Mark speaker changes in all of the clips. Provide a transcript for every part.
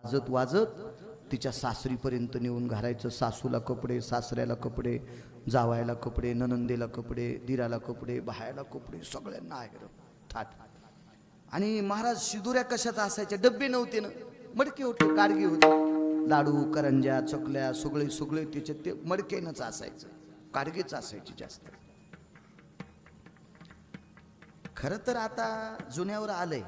Speaker 1: वाजत वाजत तिच्या सासरीपर्यंत नेऊन घालायचं. सासूला कपडे, सासऱ्याला कपडे, जावायला कपडे, ननंदेला कपडे, दिराला कपडे, भायाला कपडे, सगळ्यांना आहे थाट. आणि महाराज शिदुऱ्या कशात असायच्या, डब्बे नव्हते ना, मडके होते, गाडगे होते, लाडू करंज्या चकल्या सगळे सगळे त्याच्यात ते मडकेनंच असायचं, गाडगेच असायचे जास्त. खरं तर आता जुन्यावर आलंय.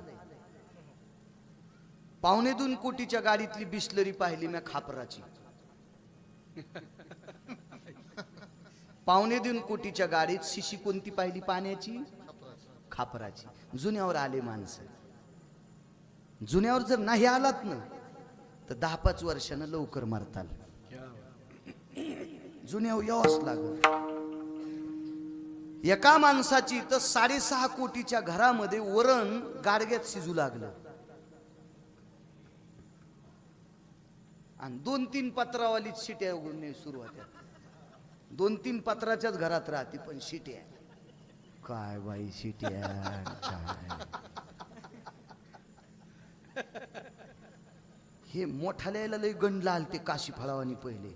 Speaker 1: 2.25 कोटीच्या गाडीतली बिस्लरी पाहिली मी खापराची. 2.25 कोटीच्या गाडीत शिशी कोणती पाहिली पाण्याची, खापराची. जुन्यावर आले माणसं. जुन्यावर जर नाही आलात ना तर 10-5 वर्षानं लवकर मरताल. जुन्यावर यावंच लागल. एका माणसाची तर 6.5 कोटीच्या घरामध्ये वरण गाडग्यात शिजू लागलं. आणि 2-3 पत्रावालीच शिट्या उघडणे सुरू होत्या. 2-3 पत्राच्याच घरात राहते पण शिट्या. काय बाई शिट्या काय. हे मोठाल्याला लय गंडला आलते काशी फळावानी पहिले.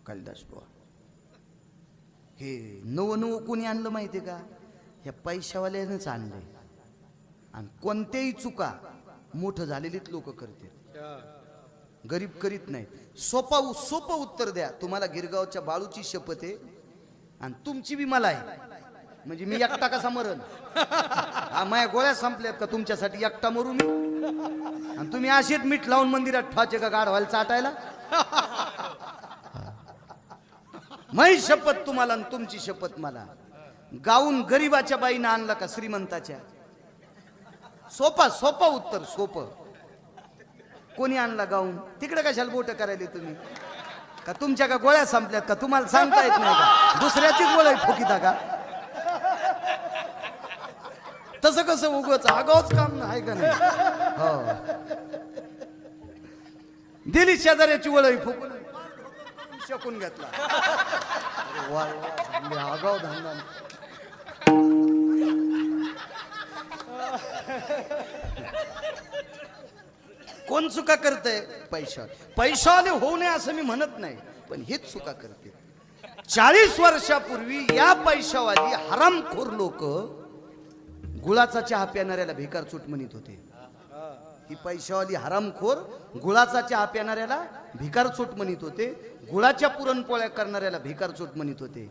Speaker 1: कालिदास बुवा हे नवं कोणी आणलं माहितीये का, ह्या पैशावाल्यानंच आणलंय. आणि कोणत्याही चुका मोठं झालेलीच लोक करते, गरीब करीत नाहीत. सोपं उत्तर द्या. तुम्हाला गिरगावच्या बाळूची शपथ आहे आणि तुमची बी मला आहे, म्हणजे मी एकटा कसा मरण. माझ्या गोळ्या संपल्यात का तुमच्यासाठी एकटा मरू मी? आणि तुम्ही असेच मीठ लावून मंदिरात ठेवायचे का गाढवायला चाटायला? माझी शपथ तुम्हाला आणि तुमची शपथ मला. गाऊन गरीबाच्या बाईनं आणला का श्रीमंताच्या? सोपा उत्तर सोपं. कोणी आणला गाऊन? तिकडे कशाला बोट करायले तुम्ही? का तुमच्या का गोळ्या संपल्यात का? तुम्हाला सांगता येत नाही का? दुसऱ्याचीच गोळ्या ठोकीता का? तसं कसं उगवच आगावच काम आहे का नाही? हो दिली शेजाऱ्याची वळई फुकून शकून घेतला. आगाव धंदा. कोण चुका करतय? पैशावाले होऊ नये असं मी म्हणत नाही, पण हेच चुका करते. 40 वर्षापूर्वी या पैशावाली हरामखोर लोक गुळाचा चहा पिणाऱ्याला भिकार चूट म्हणत होते. ही पैशावाली हरामखोर गुळाचा चहा पिणाऱ्याला भिकार चूट म्हणत होते, गुळाच्या पुरणपोळ्या करणाऱ्याला भिकार चूट म्हणत होते.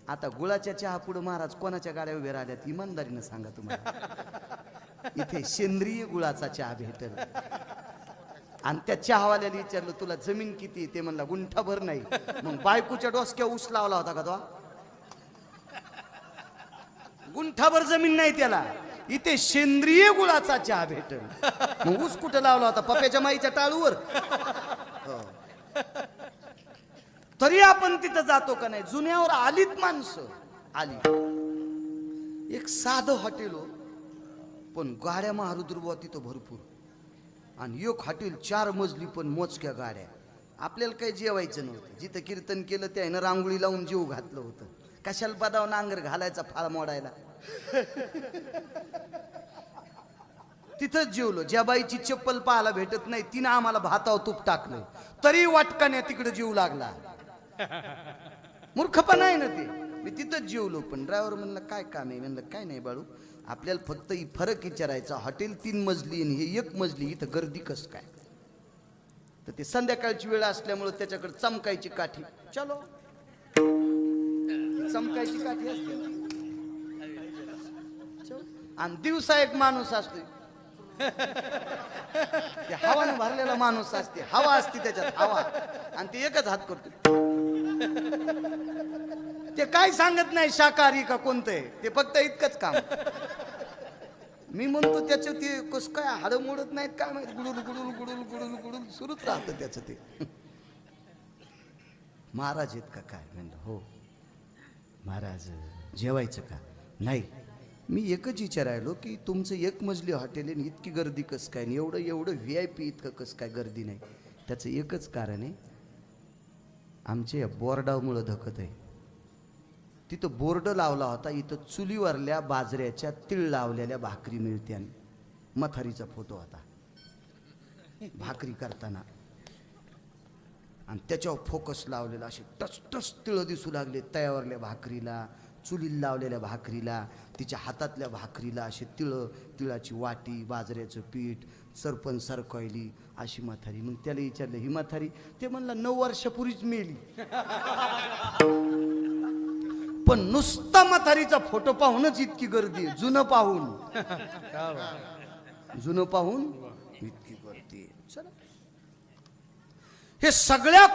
Speaker 1: आता गुळाच्या चहा पुढे महाराज कोणाच्या गाड्या उभ्या राहिल्यात इमानदारीनं सांगा तुम्हाला. इथे सेंद्रिय गुळाचा चहा भेटेल. आणि त्या चहावाल्याने विचारलं तुला जमीन किती? ते म्हणला गुंठाभर नाही. मग बायकोच्या डोसक्या ऊस लावला होता का तो? गुंठाभर जमीन नाही त्याला. इथे सेंद्रिय गुळाचा चहा भेटेल. मग ऊस कुठं लावला होता? पप्याच्या माईच्या टाळूवर. तरी आपण तिथं जातो का नाही? जुन्यावर आलीत माणसं आली. एक साधं हॉटेल हो, पण गाड्या महारुद्रबुवा तिथं भरपूर. आणि एक हॉटेल 4 मजली पण मोजक्या गाड्या. आपल्याला काही जेवायचं नव्हतं. जिथं कीर्तन केलं त्यानं रांगोळी लावून जीव घातलं होतं. कशाला बदाव नांगर घालायचा फाळ मोडायला. तिथंच जेवलो. ज्या बाईची चप्पल पाहायला भेटत नाही तिनं आम्हाला भातावर तूप टाकलं, तरी वाटकाने तिकडे जीव लागला. मूर्खपणा आहे ना ते. मी तिथंच जेवलो. पण ड्रायव्हर म्हणलं काय काम आहे? म्हणलं काय नाही बाळू, आपल्याला फक्त फरक विचारायचा. हॉटेल 3 मजली आणि हे 1 मजली, इथं गर्दी कस काय? तर ते संध्याकाळची वेळ असल्यामुळे त्याच्याकडे चमकायची काठी. चलो चमकायची काठी असते आणि दिवसा एक माणूस असतो, हवाने भरलेला माणूस असते. हवा असते त्याच्यात, हवा. आणि ते एकच हात करतो. ते काय सांगत नाही शाकाहारी का कोणतं आहे, ते फक्त इतकंच काम. मी म्हणतो त्याचं ते कस काय हाडं मोडत नाहीत काय माहिती, गुडुल गुडुल गुडुल गुडुल गुडुल सुरूच राहतं त्याचं ते. महाराज आहेत का काय? म्हणलं हो. महाराज जेवायचं का? नाही. मी एकच विचारायलो की तुमचं 1 मजली हॉटेल आहे, इतकी गर्दी कस काय? एवढं VIP इतकं कस काय गर्दी नाही? त्याचं एकच कारण आहे, आमच्या बोर्डामुळं धकत आहे. तिथं बोर्ड लावला होता, इथं चुलीवरल्या बाजऱ्याच्या तीळ लावलेल्या भाकरी मिळत्या. मथारीचा फोटो होता. भाकरी करताना, आणि त्याच्यावर फोकस लावलेला, असे टचटच तिळं दिसू लागले तयावरल्या भाकरीला, चुलीला लावलेल्या भाकरीला, तिच्या हातातल्या भाकरीला असे तिळाची वाटी, बाजऱ्याचं पीठ, सरपण सरकवली अशी म्हातारी. मग त्याला विचारलं, ही म्हातारी? ते म्हणला 9 वर्षापूर्वीच मेली. पण नुसता म्हातारीचा फोटो पाहूनच इतकी गर्दी, जुनं पाहून इतकी गर्दी. चला, हे सगळ्या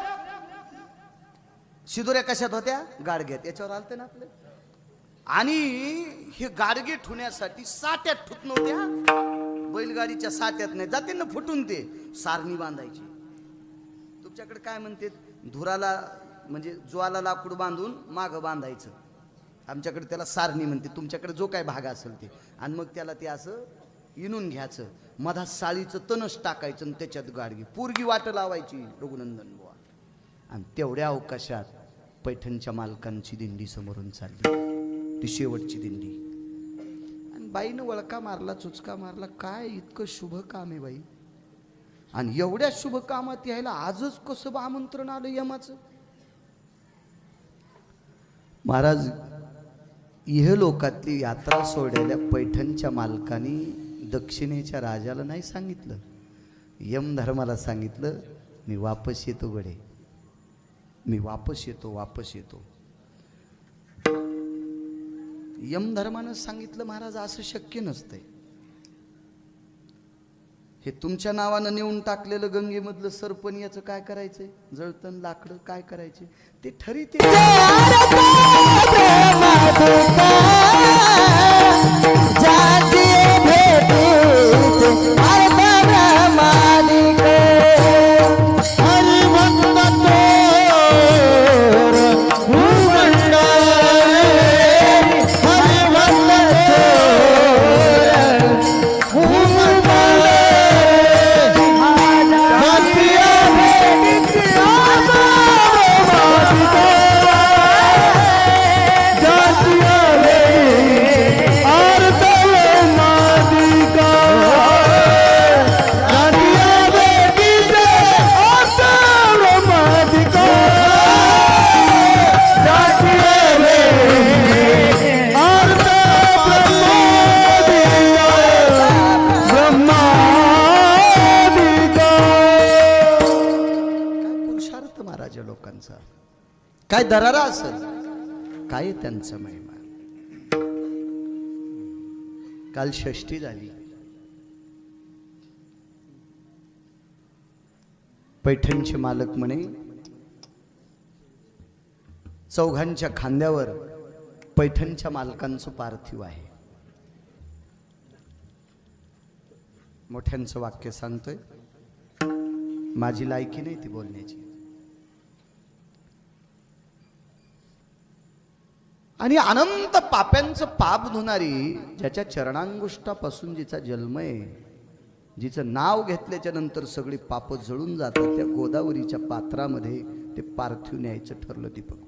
Speaker 1: शिदोऱ्या कशात होत्या? गाडग्यात. याच्यावर आलते ना आपले. आणि हे गाडगे ठुण्यासाठी साट्यात ठुत नव्हत्या, बैलगाडीच्या साट्यात नाही, जाते ना फुटून, ते सारणी बांधायची. तुमच्याकडे काय म्हणते? धुराला म्हणजे ज्वाला लाकूड बांधून मागं बांधायचं. आमच्याकडे त्याला सारणी म्हणते. तुमच्याकडे जो काय भाग असेल ते. आणि मग त्याला ते असं इनून घ्यायचं, मधात साळीचं तणस टाकायचं, आणि त्याच्यात गाडगी पोरगी वाट लावायची, रघुनंदन बुवा. आणि तेवढ्या अवकाशात पैठणच्या मालकांची दिंडी समोरून चालली, ती शेवटची दिंडी. आणि बाईनं वळका मारला, चुचका मारला. काय इतकं शुभ काम आहे बाई, आणि एवढ्या शुभ कामात यायला आजच कसं आमंत्रण आलं यमाचं? महाराज, इहलोकातली यात्रा सोडलेल्या पैठणच्या मालकांनी दक्षिणेच्या राजाला नाही सांगितलं, यमधर्माला सांगितलं, मी वापस येतो गडे, मी वापस येतो. यमधर्मानं सांगितलं, महाराज असं शक्य नसतंय. हे तुमच्या नावानं नेऊन टाकलेलं गंगेमधलं सरपण, याचं काय करायचंय? जळतण लाकडं काय करायचे ते ठरीते. लोकांचा काय दरारा असेल, काय त्यांचा महिमा. काल षष्ठी झाली. पैठणचे मालक म्हणे, चौघांच्या खांद्यावर पैठणच्या मालकांचं पार्थिव आहे. मोठ्यांचं वाक्य सांगतोय, माझी लायकी नाही ती बोलण्याची. आणि अनंत पाप्यांचं पाप धुणारी, ज्याच्या चरणांगुष्टापासून जिचा जन्म आहे, जिचं नाव घेतल्याच्या नंतर सगळी पाप जळून जातात, त्या गोदावरीच्या पात्रामध्ये ते पार्थिव न्यायचं ठरलं. दीपक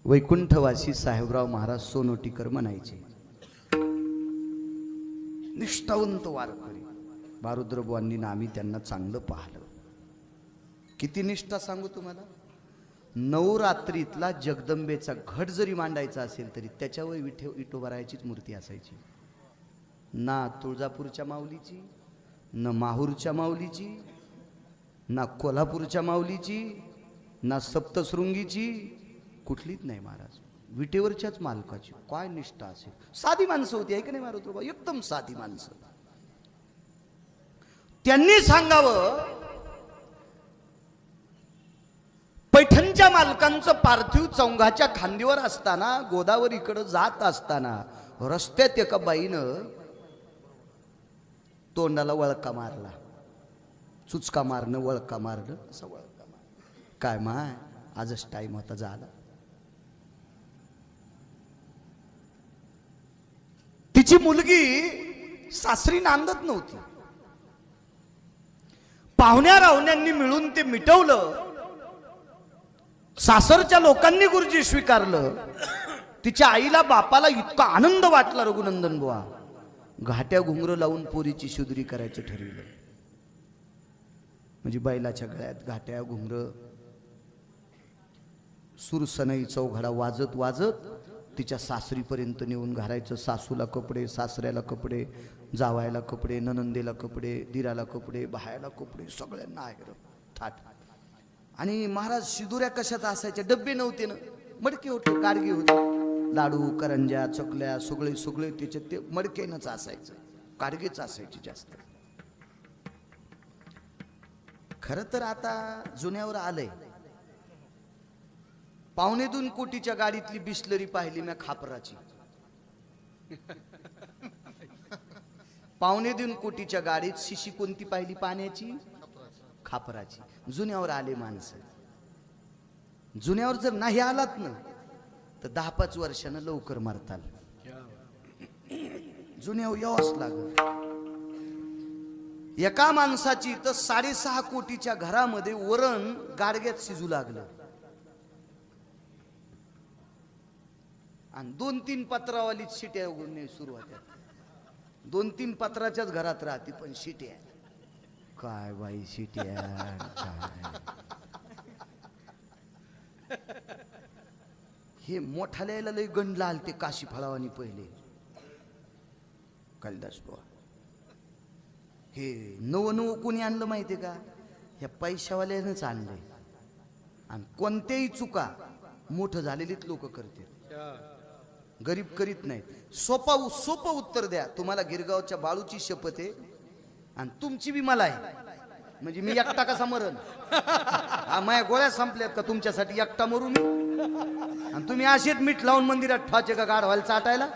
Speaker 1: वैकुंठवासी साहेबराव महाराज सोनोटीकर म्हणायचे, निष्ठावंत वारकरी. बारुद्रबुवांनी आम्ही त्यांना चांगलं पाहिलं. किती निष्ठा सांगू तुम्हाला. नवरात्रीतला जगदंबेचा घट जरी मांडायचा असेल तरी त्याच्यावर विठोबारायाचीच मूर्ती असायची. ना तुळजापूरच्या माऊलीची, न माहूरच्या माऊलीची, ना कोल्हापूरच्या माऊलीची, ना सप्तशृंगीची, कुठलीच नाही महाराज. विटेवरच्याच मालकाची. काय निष्ठा असेल. साधी माणसं होती, आहे की नाही मारुद्रबा? एकदम साधी माणसं. त्यांनी सांगावं, पैठणच्या मालकांचं पार्थिव चौघाच्या खांदीवर असताना, गोदावरीकडे जात असताना रस्त्यात एका बाईनं तोंडाला वळका मारला. चुचका मारणं, वळका मारणं, असं वळका मार. काय माय, आजच टाइम होता झाला. तिची मुलगी सासरी नांदत नव्हती. पाहुण्या राहुण्यांनी मिळून ते मिटवलं. सासरच्या लोकांनी गुरुजी स्वीकारलं. तिच्या आईला बापाला इतका आनंद वाटला रघुनंदन बुवा, घाट्या घुंगर लावून पोरीची शुद्री करायचं ठरवलं. म्हणजे बैलाच्या गळ्यात घाट्या घुंगर, सुरसनई चौघडा वाजत वाजत तिच्या सासरीपर्यंत नेऊन घालायचं. सासूला कपडे, सासऱ्याला कपडे, जावायला कपडे, ननंदेला कपडे, दिराला कपडे, बाह्याला कपडे, सगळ्यांना आहे थाट. आणि महाराज शिदुऱ्या कशाचा असायच्या, डब्बे नव्हते ना, मडके होते, गाडगे होते, लाडू करंज्या चकल्या सगळे सगळे त्याच्यात ते मडकेनंच असायचं, गाडगेच असायचे जास्त. खरं तर आता जुन्यावर आलंय. 2.25 कोटीच्या गाडीतली बिस्लरी पाहिली मी खापराची. 2.25 कोटीच्या गाडीत शिशी कोणती पाहिली पाण्याची, खापराची. जुन्यावर आले माणसं. जुन्यावर जर नाही आलात ना तर 10-5 वर्षानं लवकर मरताल. जुन्यावर यावंच लागत. एका माणसाची तर 6.5 कोटीच्या घरामध्ये वरण गाडग्यात शिजू लागलं. आणि 2-3 पत्रावालीच शिट्या उघडणे सुरुवात. 2-3 पत्राच्याच घरात राहते पण शिट्या. काय बाई शिट्या काय. हे मोठाल्याला लय गंड आलते काशी फळावानी पहिले. कालिदास बुवा हे नव कोणी आणलं माहितीये का, ह्या पैशावाल्यानंच आणलंय. आणि कोणत्याही चुका मोठं झालेलीच लोक करते, गरीब करीत नाहीत. सोपं उत्तर द्या. तुम्हाला गिरगावच्या बाळूची शपथ आहे आणि तुमची बी मला आहे. म्हणजे मी एकटा कसा मरण, माझ्या गोळ्या संपल्यात का तुमच्यासाठी एकटा मरू मी? आणि तुम्ही असेच मीठ लावून मंदिरात ठेवायचे का गाढवायला चाटायला?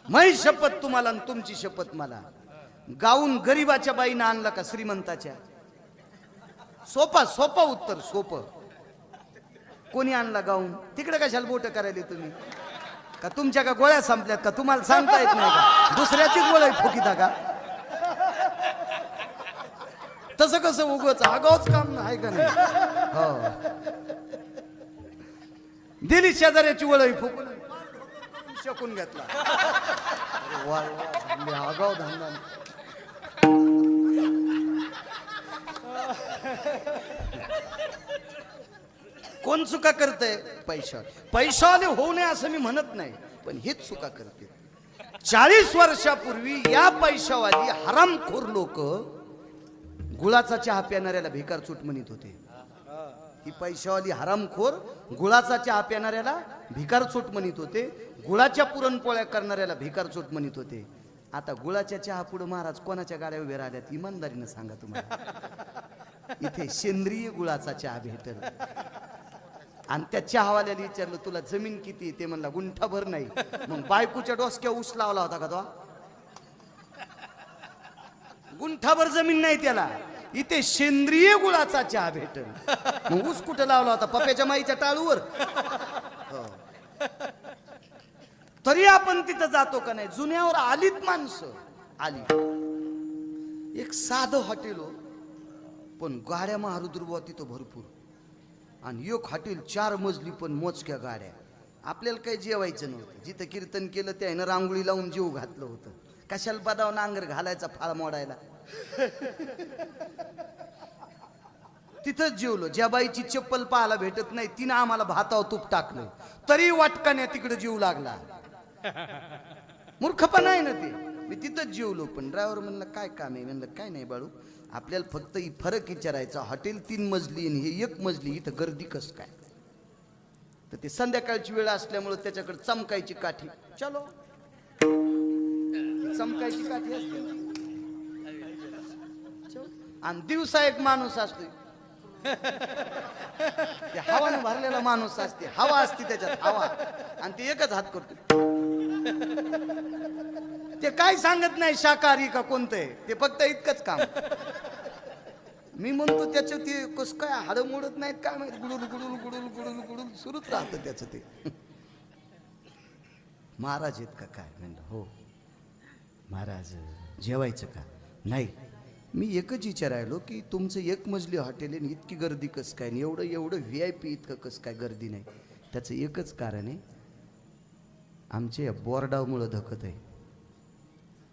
Speaker 1: माझी शपथ तुम्हाला आणि तुमची शपथ मला. गाऊन गरीबाच्या बाईनं आणला का श्रीमंताच्या? सोपा उत्तर सोपं. कोणी आणला गाऊन? तिकडे कशाला बोट करायले तुम्ही? का तुमच्या का गोळ्या संपल्यात का? तुम्हाला सांगता येत नाही का? दुसऱ्याची गोळ्या फुकीता का? तसं कसं उगच आगावच काम आहे का नाही? हो, दिली शेजाऱ्याची वळई फुकून शकून घेतला. आगाव धंदा. कोण चुका करतंय? पैशाने होऊ नये असं मी म्हणत नाही, पण हेच चुका करते. 40 वर्षापूर्वी या पैशावाली हरामखोर लोक गुळाचा चहा प्यानाऱ्याला भिकार चूट म्हणत होते. ही पैशावाली हरामखोर गुळाचा चहा प्यानाऱ्याला भिकार चूट म्हणत होते. गुळाच्या पुरणपोळ्या करणाऱ्याला भिकार चूट म्हणत होते. आता गुळाच्या चहा पुढे महाराज कोणाच्या गाड्या उभ्या राहिल्यात इमानदारीनं सांगा तुम्हाला. इथे सेंद्रिय गुळाचा चहा भेटेल. आणि त्या चहावाल्याला विचारलं तुला जमीन किती? ते म्हणला गुंठाभर नाही. मग बायकोच्या डोसक्या ऊस लावला होता का तो? गुंठाभर जमीन नाही त्याला. इथे सेंद्रिय गुळाचा चहा भेटेल. मग ऊस कुठे लावला होता? पप्याच्या माईच्या टाळूवर. तरी आपण तिथं जातो का नाही? जुन्यावर आलीत माणसं आली. एक साधं हॉटेल हो, पण गाड्या महारुद्रबुवा तिथं भरपूर. आणि एक हॉटेल 4 मजली पण मोजक्या गाड्या. आपल्याला काही जेवायचं नव्हतं. जिथं कीर्तन केलं त्यानं रांगोळी लावून जेव घातलं होतं. कशाला बदाव नांगर घालायचा फाळ मोडायला. तिथंच जेवलो. ज्या बाईची चप्पल पाहायला भेटत नाही तिनं आम्हाला भातावर तूप टाकलं, तरी वाटकाने तिकडे जीव लागला. मूर्खपणा आहे ना ते. मी तिथंच जेवलो. पण ड्रायव्हर म्हणलं काय काम आहे? म्हणलं काय नाही बाळू, आपल्याला फक्त फरक विचारायचा. हॉटेल 3 मजली आणि हे 1 मजली, इथं गर्दी कस काय? तर ते संध्याकाळची वेळ असल्यामुळे त्याच्याकडे चमकायची काठी. चलो, चमकायची काठी असते. आणि दिवसा एक माणूस असतो, हवाने भरलेला माणूस असते. हवा असते त्याच्यात, हवा. आणि ते एकच हात करतो. ते काय सांगत नाही शाकाहारी का कोणतं आहे, ते फक्त इतकंच काम. मी म्हणतो त्याचं ते कस काय हाडं मोडत नाहीत काय माहिती. गुडुल गुडुल गुडुल गुडुल गुडुल सुरूच राहतं त्याचं ते. महाराज आहेत का काय? म्हणलं हो. महाराज जेवायचं का? नाही. मी एकच विचारायलो की तुमचं एक मजली हॉटेल आहे, इतकी गर्दी कसं काय, एवढं एवढं VIP इतकं कसं काय गर्दी नाही? त्याचं एकच कारण आहे, आमच्या बोर्डामुळं धकत आहे.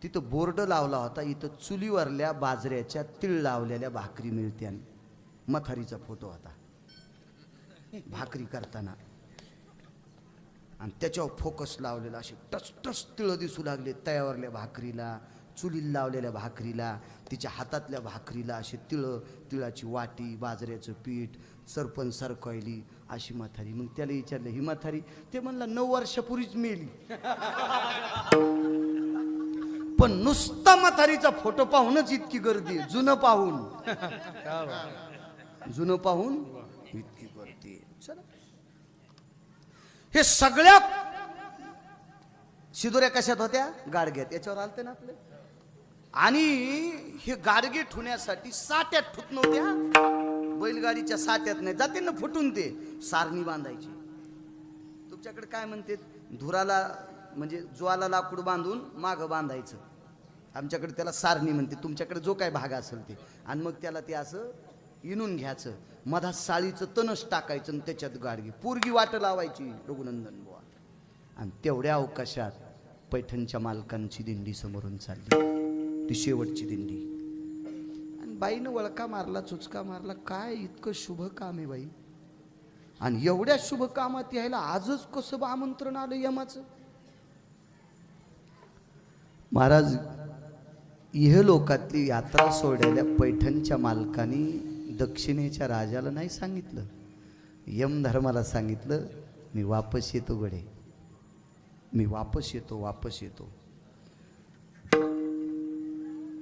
Speaker 1: तिथं बोर्ड लावला होता, इथं चुलीवरल्या बाजऱ्याच्या तीळ लावलेल्या भाकरी मिळत्या. मथारीचा फोटो होता भाकरी करताना, आणि त्याच्यावर फोकस लावलेला, असे टच तिळं दिसू लागले तयावरल्या भाकरीला, चुलीला लावलेल्या भाकरीला, तिच्या हातातल्या भाकरीला असे तिळाची वाटी, बाजऱ्याचं पीठ, सरपंच सरकवली अशी म्हातारी. मग त्याला विचारलं, ही म्हातारी? ते म्हणला 9 वर्षापूर्वीच मेली. पण नुसता म्हातारीचा फोटो पाहूनच इतकी गर्दी, जुनं पाहून इतकी गर्दी. चला, हे सगळ्या शिदोऱ्या कशात होत्या? गाडग्यात. याच्यावर आलते ना आपले. आणि हे गाडगे ठुण्यासाठी साट्यात ठुत नव्हत्या, बैलगाडीच्या साट्यात नाही, जाते ना फुटून, ते सारणी बांधायची. तुमच्याकडे काय म्हणते? धुराला म्हणजे ज्वाला लाकूड बांधून मागं बांधायचं. आमच्याकडे त्याला सारणी म्हणते. तुमच्याकडे जो काय भाग असेल ते. आणि मग त्याला ते असं इनून घ्यायचं, मधात साळीचं तणस टाकायचं आणि त्याच्यात गाडगी पोरगी वाट लावायची, रघुनंदन बुवा. आणि तेवढ्या अवकाशात पैठणच्या मालकांची दिंडी समोरून चालली, ती शेवटची दिंडी. आणि बाईनं वळका मारला, चुचका मारला, काय इतकं शुभ काम आहे बाई, आणि एवढ्या शुभ कामात यायला आजच कसं आमंत्रण आलं यमाचं? महाराज, इहलोकातली यात्रा सोडलेल्या पैठणच्या मालकांनी दक्षिणेच्या राजाला नाही सांगितलं, यमधर्माला सांगितलं, मी वापस येतो गडे, मी वापस येतो.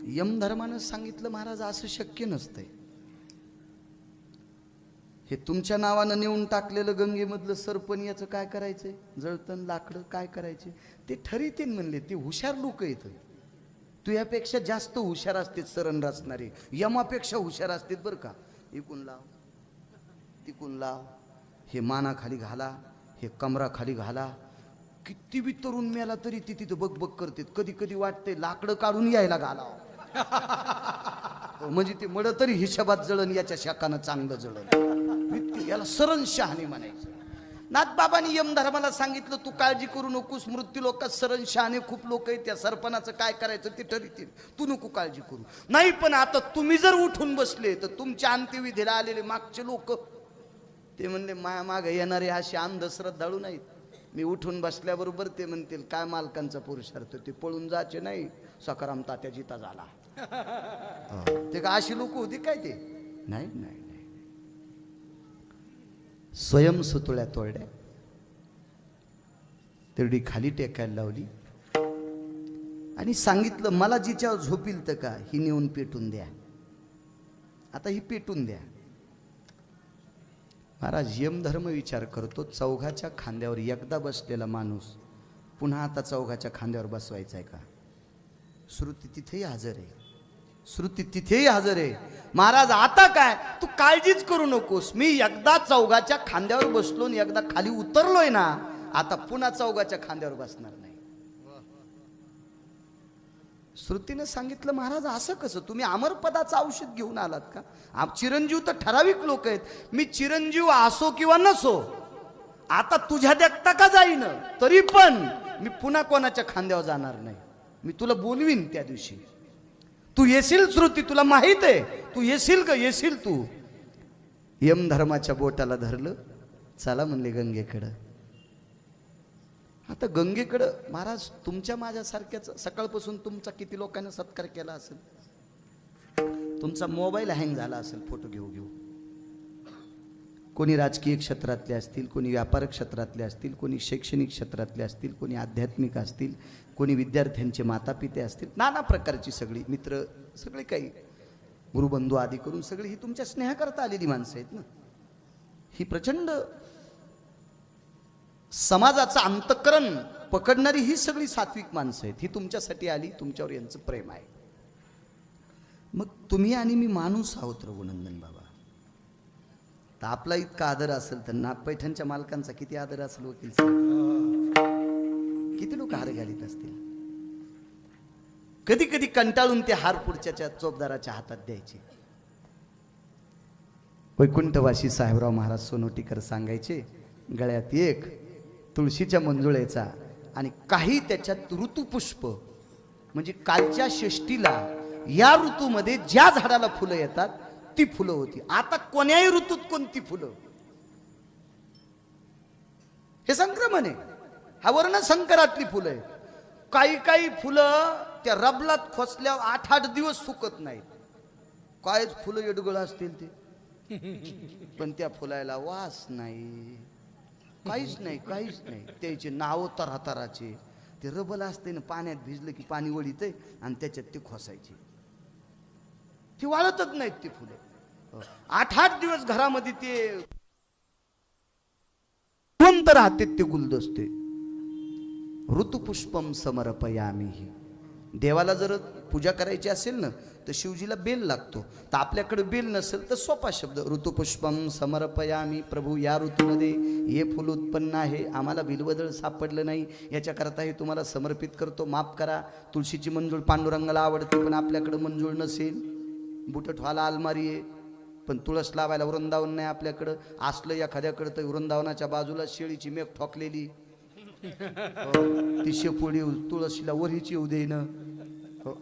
Speaker 1: यमधर्मानं सांगितलं, महाराज असं शक्य नसतंय. हे तुमच्या नावानं नेऊन टाकलेलं गंगेमधलं सरपण याचं काय करायचंय? जळतण लाकडं काय करायचे ते ठरवतील म्हणले. ते हुशार लोक येत, तुझ्यापेक्षा जास्त हुशार असते सरण रचणारे, यमापेक्षा हुशार असतात बरं का. इकून लाव, तिकून लाव, हे मानाखाली घाला, हे कमराखाली घाला. किती बी तरुण मेला तरी ती तिथं बक करते. कधी कधी वाटते लाकडं काढून यायला घालावं, म्हणजे ते मड तरी हिशोबात जळण, याच्या शाखानं चांगलं जळण. याला सरण शहाणे म्हणायचं. नाथबाबांनी यमधर्माला सांगितलं, तू काळजी करू नकोस, मृत्यू लोकात सरण शहाणे खूप लोक आहेत, त्या सरपणाचं काय करायचं ते ठरतील, तू नको काळजी करू. नाही, पण आता तुम्ही जर उठून बसले तर तुमच्या अंत्यविधीला आलेले मागचे लोक ते म्हणले, माया मागे येणारे असे अंधश्रद्धाळू नाहीत. मी उठून बसल्याबरोबर ते म्हणतील, काय मालकांचा पुरुषार्थ, ते पळून जायचे नाही, सकाराम तात्या जिता झाला. ते का अशी लोक होती काय? ते नाही नाही नाही. स्वयं सुतुळ्या तोडल्या, तेवढी खाली टेकायला लावली आणि सांगितलं, मला जिच्यावर झोपील तर का ही नेऊन पेटून द्या. आता ही पेटून द्या. महाराज, यमधर्म विचार करतो, चौघाच्या खांद्यावर एकदा बसलेला माणूस पुन्हा आता चौघाच्या खांद्यावर बसवायचा आहे का? श्रुती तिथेही हजर आहे, श्रुती तिथेही हजर आहे. महाराज, आता काय तू काळजीच करू नकोस, मी एकदा चौघाच्या खांद्यावर बसलो आणि एकदा खाली उतरलोय ना, आता पुन्हा चौघाच्या खांद्यावर बसणार नाही. श्रुतीनं सांगितलं, महाराज असं कसं? तुम्ही अमरपदाचं औषध घेऊन आलात का? चिरंजीव तर ठराविक लोक आहेत, मी चिरंजीव असो किंवा नसो, आता तुझ्या देखता का जाईन, तरी पण मी पुन्हा कोणाच्या खांद्यावर जाणार नाही. मी तुला बोलवीन त्या दिवशी, तू येशील श्रुती, तुला माहित आहे तू येशील का? येशील तू. यमधर्माच्या बोटाला धरलं, चला म्हणले गंगेकडं. आता गंगेकडं महाराज, तुमच्या माझ्यासारख्याच सकाळपासून तुमचा किती लोकांनी सत्कार केला असेल, तुमचा मोबाईल हँग झाला असेल फोटो घेऊ घेऊ. कोणी राजकीय क्षेत्रातले असतील, कोणी व्यापार क्षेत्रातले असतील, कोणी शैक्षणिक क्षेत्रातले असतील, कोणी आध्यात्मिक असतील, कोणी विद्यार्थ्यांचे मातापिते असतील, नाना प्रकारची सगळी मित्र, सगळे काही गुरुबंधू आदी करून सगळी ही तुमच्या स्नेहाकरता आलेली माणसं आहेत ना. ही प्रचंड समाजाचं अंतःकरण पकडणारी ही सगळी सात्विक माणसं आहेत. ही तुमच्यासाठी आली, तुमच्यावर यांचं प्रेम आहे. मग तुम्ही आणि मी माणूस आहोत रघुनंदन बाबा. तर आपला इतका आदर असेल तर ना पैठणच्या मालकांचा किती आदर असेल वकील साहेब? किती लोक हार घालीत असतील. कधी कधी कंटाळून ते हार पुढच्या चोपदाराच्या हातात द्यायचे. वैकुंठवासी साहेबराव महाराज सोनोटीकर सांगायचे, गळ्यात एक तुळशीच्या मंजुळेचा आणि काही त्याच्यात ऋतुपुष्प, म्हणजे कालच्या षष्टीला या ऋतूमध्ये ज्या झाडाला फुलं येतात ती फुलं होती. आता कोण्याही ऋतूत कोणती फुलं, हे संक्रमण आहे. हा वर्ण संकरातली फुलं आहे. काही काही फुलं त्या रबलात खोचल्यावर 8-8 दिवस सुकत नाहीत. कायच फुलं येडगळ असतील ते, पण त्या फुलाला वास नाही, काहीच नाही, काहीच नाही. त्याचे नाव तरातराचे. ते रबल असते ना, पाण्यात भिजलं की पाणी वळीते आणि त्याच्यात ते खोसायचे. ती वाळतच नाहीत ती फुलं. 8-8 दिवस घरामध्ये ते जिवंत राहते ते गुलदस्ते. ऋतुपुष्पम समर्पयामी. देवाला जर पूजा करायची असेल ना तर शिवजीला बेल लागतो. तर आपल्याकडे बेल नसेल तर सोपा शब्द ऋतुपुष्पम समर्पयामी. प्रभू या ऋतूमध्ये हे फुल उत्पन्न आहे, आम्हाला बिलवदळ सापडलं नाही, याच्याकरता हे तुम्हाला समर्पित करतो, माफ करा. तुळशीची मंजूळ पांडुरंगाला आवडते पण आपल्याकडे मंजूळ नसेल. बुट ठेवायला अलमारी आहे पण तुळस लावायला वृंदावन नाही आपल्याकडं. असलं एखाद्याकडं तर वृंदावनाच्या बाजूला शेळीची मेघ ठोकलेली, ती शेपोळी तुळशीला वरीची येऊ देणं,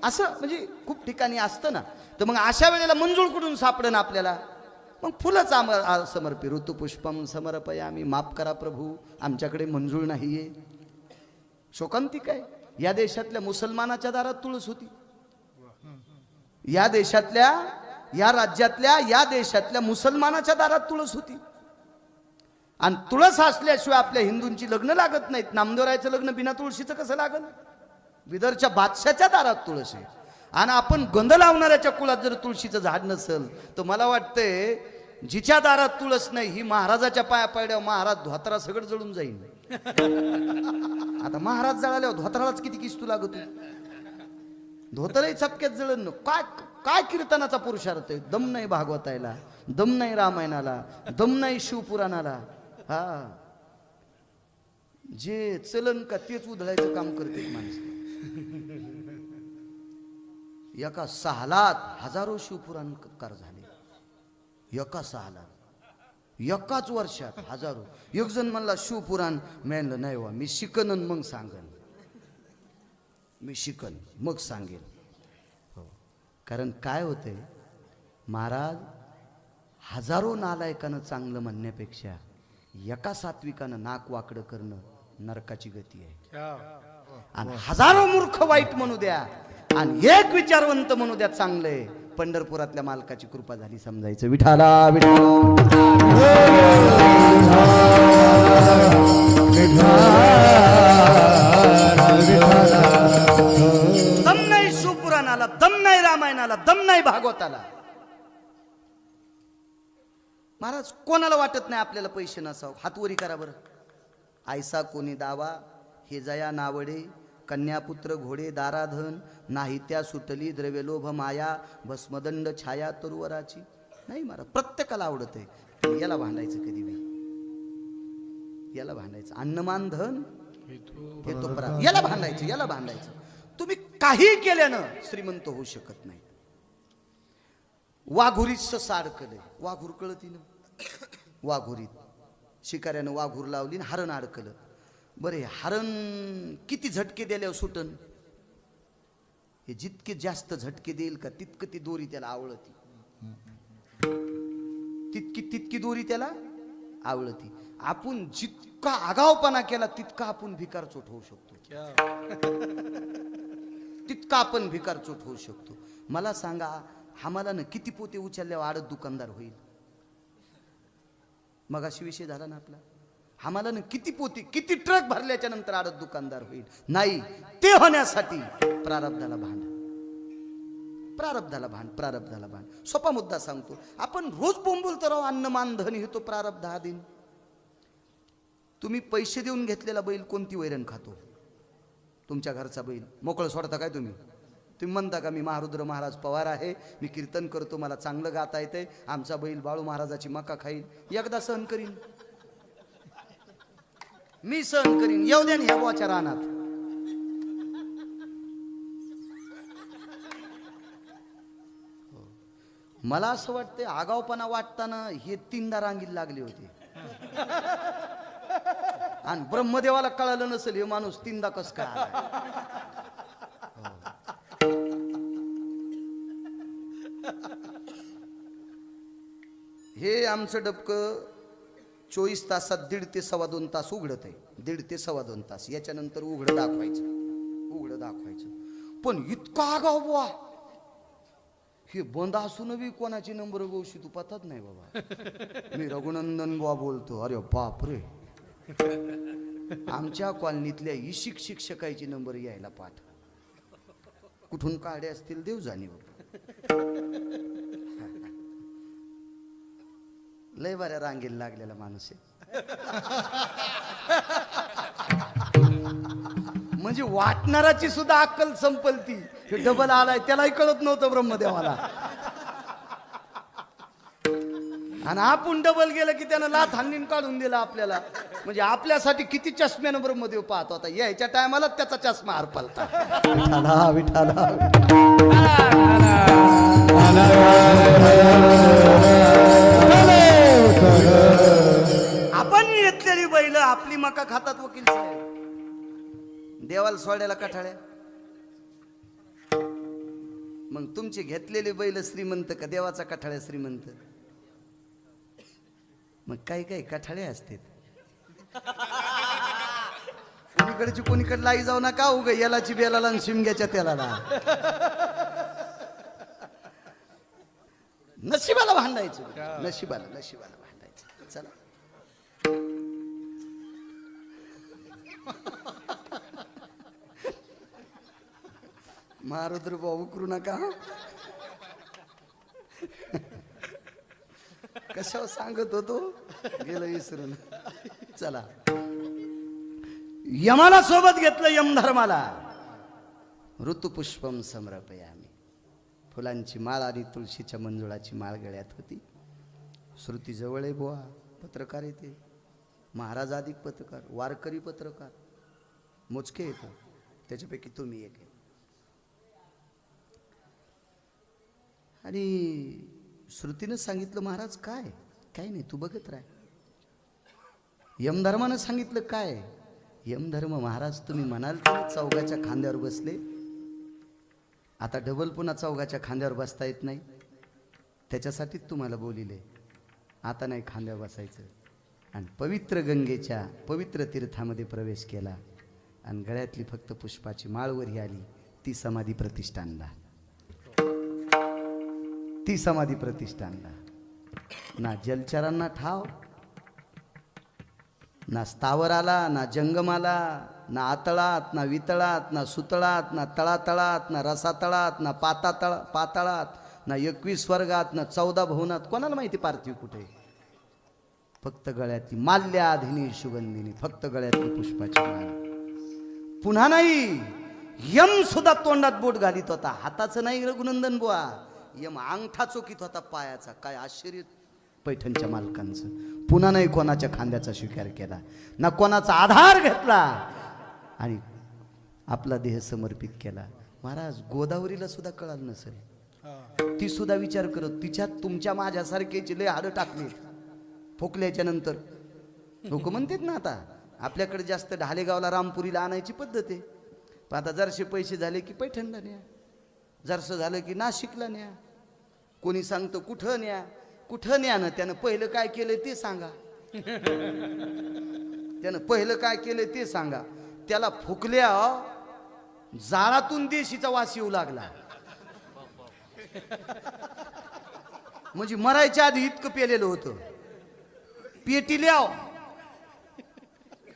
Speaker 1: असं म्हणजे खूप ठिकाणी असतं ना. तर मग अशा वेळेला मंजूळ कुठून सापडणं आपल्याला? मग फुलंच समर्पी. ऋतुपुष्पम समर्पयामी. माफ करा प्रभू, आमच्याकडे मंजूळ नाहीये. शोकांतिक आहे. या देशातल्या मुसलमानाच्या दारात तुळस होती. या देशातल्या, या राज्यातल्या, या देशातल्या मुसलमानाच्या दारात तुळस होती. आणि तुळस असल्याशिवाय आपल्या हिंदूंची लग्न लागत नाहीत. नामदेवरायचं लग्न बिना तुळशीचं कसं लागल? विदर्भच्या बादशाच्या दारात तुळस आहे. आणि आपण गंध लावणाऱ्याच्या कुळात जर तुळशीचं झाड नसेल तर मला वाटतंय जिच्या दारात तुळस नाही ही महाराजाच्या पाया पडल्यावर महाराज धोतरा सगळं जळून जाईल. आता महाराज जळाल्यावर धोतरालाच किती किस्तू लागत, धोतरही चपक्यात जळण. काय काय कीर्तनाचा पुरुषार्थ आहे? दम नाही भागवतायला, दम नाही रामायणाला, दम नाही शिवपुराणाला. हा, जे चलन का तेच उधळायचं काम करते माणसं. एका सालात हजारो शिवपुराणकार झाले. एका सालात, एकाच वर्षात हजारो. एक जण म्हणला शिवपुराण म्हणलं नाही वा, मी शिकन मग सांगन, मी शिकन मग सांगेन. हो, कारण काय होतंय महाराज, हजारो नालायकानं चांगलं म्हणण्यापेक्षा एका सात्विकानं नाक वाकडं करणं नरकाची गती आहे. आणि हजारो मूर्ख वाईट म्हणू द्या आणि एक विचारवंत म्हणू द्या चांगले, पंढरपुरातल्या मालकाची कृपा झाली समजायचं. विठाला दम नाही शिवपुराणाला, दम नाही रामायणाला, दम नाही भागवताला. महाराज कोणाला वाटत नाही आपल्याला पैसे नसावं? हातवरी करा बरं. आयसा कोणी दावा हे जया नावडे, कन्यापुत्र घोडे दाराधन, नाही त्या सुटली द्रव्यलोभ माया, भस्मदंड छाया तरुवराची. नाही महाराज, प्रत्येकाला आवडत आहे. याला भांडायचं कधी बी, याला भांडायचं. अन्नमान धन हे तो परा, याला भांडायचं, याला भांडायचं. तुम्ही काही केल्यानं श्रीमंत होऊ शकत नाही. वाघुरीचं साड कलय, वाघूर कळती ना, वाघुरीत शिकाऱ्यानं वाघूर लावली आणि हरण अडकलं. बरे, हरण किती झटके दिल्यावर सुटन? हे जितके जास्त झटके देईल का तितकं ती दोरी त्याला आवळती, तितकी दोरी त्याला आवळती. आपण जितका आगावपणा केला तितका आपण भिकारचोट होऊ शकतो, तितका आपण भिकारचोट होऊ शकतो. मला सांगा, आम्हाला ना किती पोते उचलल्यावर आडत दुकानदार होईल? मग अशी विषय झाला ना आपला. आम्हाला ना किती पोती, किती ट्रक भरल्याच्या नंतर आडत दुकानदार होईल? नाही, ते होण्यासाठी प्रारब्धाला भांड, प्रारब्धाला भांड, प्रारब्धाला भांड. सोपा मुद्दा सांगतो. आपण रोज बोंबलतो राव, अन्न मान धन हे तो प्रारब्ध हा दिन. तुम्ही पैसे देऊन घेतलेला बैल कोणती वैरण खातो? तुमच्या घरचा बैल मोकळं सोडता काय तुम्ही? तुम्ही म्हणता का मी महारुद्र महाराज पवार आहे, मी कीर्तन करतो, मला चांगलं गाता येतंय, आमचा बैल बाळू महाराजाची मका खाईल, एकदा सहन करीन, मी सहन करीन, येऊ द्या ह्या बोच्या रानात. मला असं वाटतंय आगावपणा वाटताना हे 3दा रांगीला लागले होते आणि ब्रह्मदेवाला कळालं नसेल हे माणूस 3दा कस काय आलाय. हे आमचं डबकं 24 तासात 1.5 ते 2.25 तास उघडत आहे. 1.5 ते 2.25 तास याच्यानंतर उघडं दाखवायचं. पण इतका आगाव बुवा, हे बंद असून बी कोणाची नंबर गोष्टी तू पतात नाही बाबा. मी रघुनंदन बुवा बोलतो. अरे बाप रे, आमच्या कॉलनीतल्या शिक्षकाची नंबर यायला पाठ. कुठून काढे असतील देव जाणीव. लय बऱ्या रांगेला लागलेला माणूस आहे. म्हणजे वाटणाराची सुद्धा अक्कल संपलती. हे डबल आलाय त्यालाही कळत नव्हतं ब्रह्मदेवाला. आणि आपण डबल गेलं की त्यानं लाथ हाणून काढून दिला आपल्याला. म्हणजे आपल्यासाठी किती चष्म्यानं ब्रह्मदेव पाहतो. आता यायच्या टायमाला त्याचा चष्मा हरपलता. विठाला आपण घेतलेली बैल आपली मका खातात वकील साहेब. देवाला सोडायला कठाळ्या. मग तुमची घेतलेली बैल श्रीमंत का देवाचा कठाळ्या श्रीमंत. मग काही कठाळे असते. कोणीकडची कोणीकडे लाई जाऊ नका. उग यालाची बेलाला आणि शिमग्याच्या तेलाला. नशिबाला भांडायचं. नशिबाला भांडायचं. चला महारुद्र भाऊ करू नका. कशावर सांगत होतो गेलं विसरून. चला यमाला सोबत घेतलं. यमधर्माला ऋतुपुष्पम समर्पयामी. फुलांची माळ आणि तुळशीच्या मंजुळाची माळ गळ्यात होती. श्रुती जवळ आहे बुवा. पत्रकार येते. महाराज आदिक पत्रकार, वारकरी पत्रकार मोजके येतो. त्याच्यापैकी तुम्ही एक आहे. आणि श्रुतीनं सांगितलं महाराज काय नाही तू बघत राह. यमधर्मानं सांगितलं काय. यमधर्म महाराज तुम्ही म्हणाल तर चौघाच्या खांद्यावर बसले. आता डबल पुन्हा चौघाच्या खांद्यावर बसता येत नाही. त्याच्यासाठीच तुम्हाला बोलिले. आता नाही खांद्यावर बसायचं. आणि पवित्र गंगेच्या पवित्र तीर्थामध्ये प्रवेश केला. आणि गळ्यातली फक्त पुष्पाची माळवरी आली. ती समाधी प्रतिष्ठानला. ना जलचरांना ठाव, ना स्थावराला, ना जंगमाला, ना आतळात, ना वितळात, ना सुतळात, ना तळातळात, ना रसातळात, ना पाताळात, ना 21 स्वर्गात, ना 14 भुवनात. कोणाला माहिती पार्थिव कुठे. फक्त गळ्यातली माल्याधिनी सुगंधिनी. फक्त गळ्यातली पुष्पाची माळ. पुन्हा नाही. यम सुद्धा तोंडात बोट घालीत होता. हाताचं नाही रघुनंदन बुवा. यम अंगठा चोकीत होता पायाचा. काय आश्चर्य पैठणच्या मालकांचं. पुन्हा नाही कोणाच्या खांद्याचा स्वीकार केला, ना कोणाचा आधार घेतला आणि आपला देह समर्पित केला. महाराज गोदावरीला सुद्धा कळालं नसेल. ती सुद्धा विचार करत तिच्यात तुमच्या माझ्यासारख्याची लय हाडं टाकलीत फोकल्याच्या नंतर. लोक म्हणतात ना आता आपल्याकडे जास्त ढालेगावला रामपुरीला आणायची पद्धत आहे. पण आता जरसे पैसे झाले की पैठणला न्या, जरसं झालं की नाशिकला न्या. कोणी सांगतं कुठं न्या. कुठं न्या ना त्यानं पहिलं काय केलं ते सांगा. त्यानं पहिलं काय केलं ते सांगा. त्याला फुकल्या जाळातून देशीचा वास येऊ लागला. म्हणजे मरायच्या आधी इतकं पेलेलं होतं. पेटील्या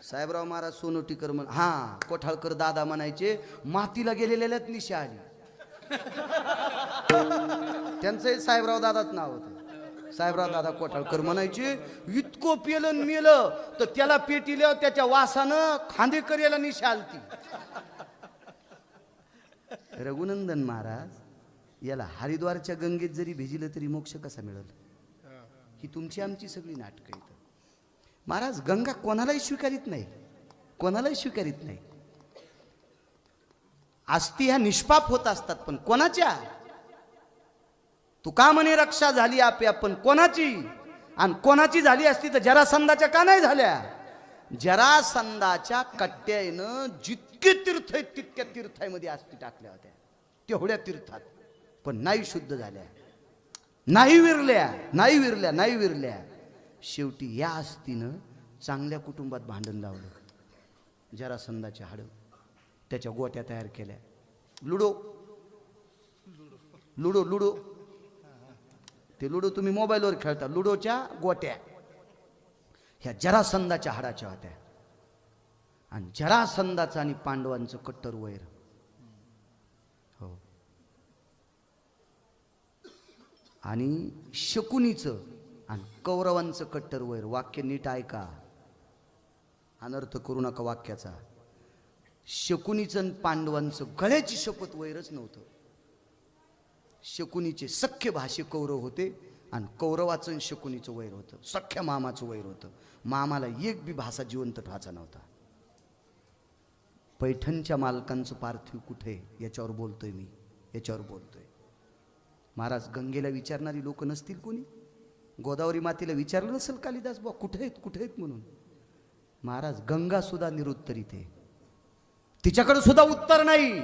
Speaker 1: साहेबराव महाराज सोनोटीकर म्हण हा कोठाळकर दादा म्हणायचे. मातीला गेलेल्यात निशा आली. त्यांचं साहेबराव दादाच नाव होतं. साहेबराव दादा कोठाळकर म्हणायचे. इतकं पेलं मेलं तर त्याला पेटील्या त्याच्या वासानं खांदेकर याला निशा आलती. रघुनंदन महाराज याला हरिद्वारच्या गंगेत जरी भिजिलं तरी मोक्ष कसा मिळेल. ही तुमची आमची सगळी नाटकं इथं. महाराज गंगा कोणालाही स्वीकारित नाही. कोणालाही स्वीकारित नाही. आस्ती ह्या निष्पाप होत असतात पण कोणाच्या. तुका म्हणे रक्षा झाली आपे आपण कोणाची, आणि कोणाची झाली असती तर जरासंधाच्या का नाही झाल्या? जरासंधाच्या कट्ट्यानं जितके तीर्थ आहेत तितक्या तीर्थामध्ये अस्थी टाकल्या होत्या, तेवढ्या तीर्थात, पण नाही शुद्ध झाल्या, नाही विरल्या, नाही विरल्या, नाही विरल्या. शेवटी या अस्थीनं चांगल्या कुटुंबात भांडण लावलं. जरासंधाचे हाडं, त्याच्या गोट्या तयार केल्या. लुडो लुडो लुडो ते लुडो तुम्ही मोबाईलवर खेळता, लुडोच्या गोट्या ह्या जरासंधाच्या हाडाच्या होत्या. आणि जरासंधाचं आणि पांडवांचं कट्टर वैर. हो. आणि शकुनीचं आणि कौरवांचं कट्टर वैर. वाक्य नीट ऐका, अनर्थ करू नका वाक्याचा. शकुनीचं आणि पांडवांचं गळ्याची शपथ वैरच नव्हतं. शकुनीचे सख्य भाषे कौरव होते आणि कौरवाचं आणि शकुनीचं वैर होतं, सख्या मामाचं वैर होतं. मामाला एक बी भाषा जिवंत ठेवायचा नव्हता. पैठणच्या मालकांचं पार्थिव कुठे याच्यावर बोलतोय मी, याच्यावर बोलतोय. महाराज गंगेला विचारणारी लोक नसतील कोणी? गोदावरी मातेला विचारलं नसेल कालिदास बुवा कुठे आहेत, कुठे आहेत म्हणून? महाराज गंगा सुद्धा निरुत्तरित आहे, तिच्याकडे सुद्धा उत्तर नाही.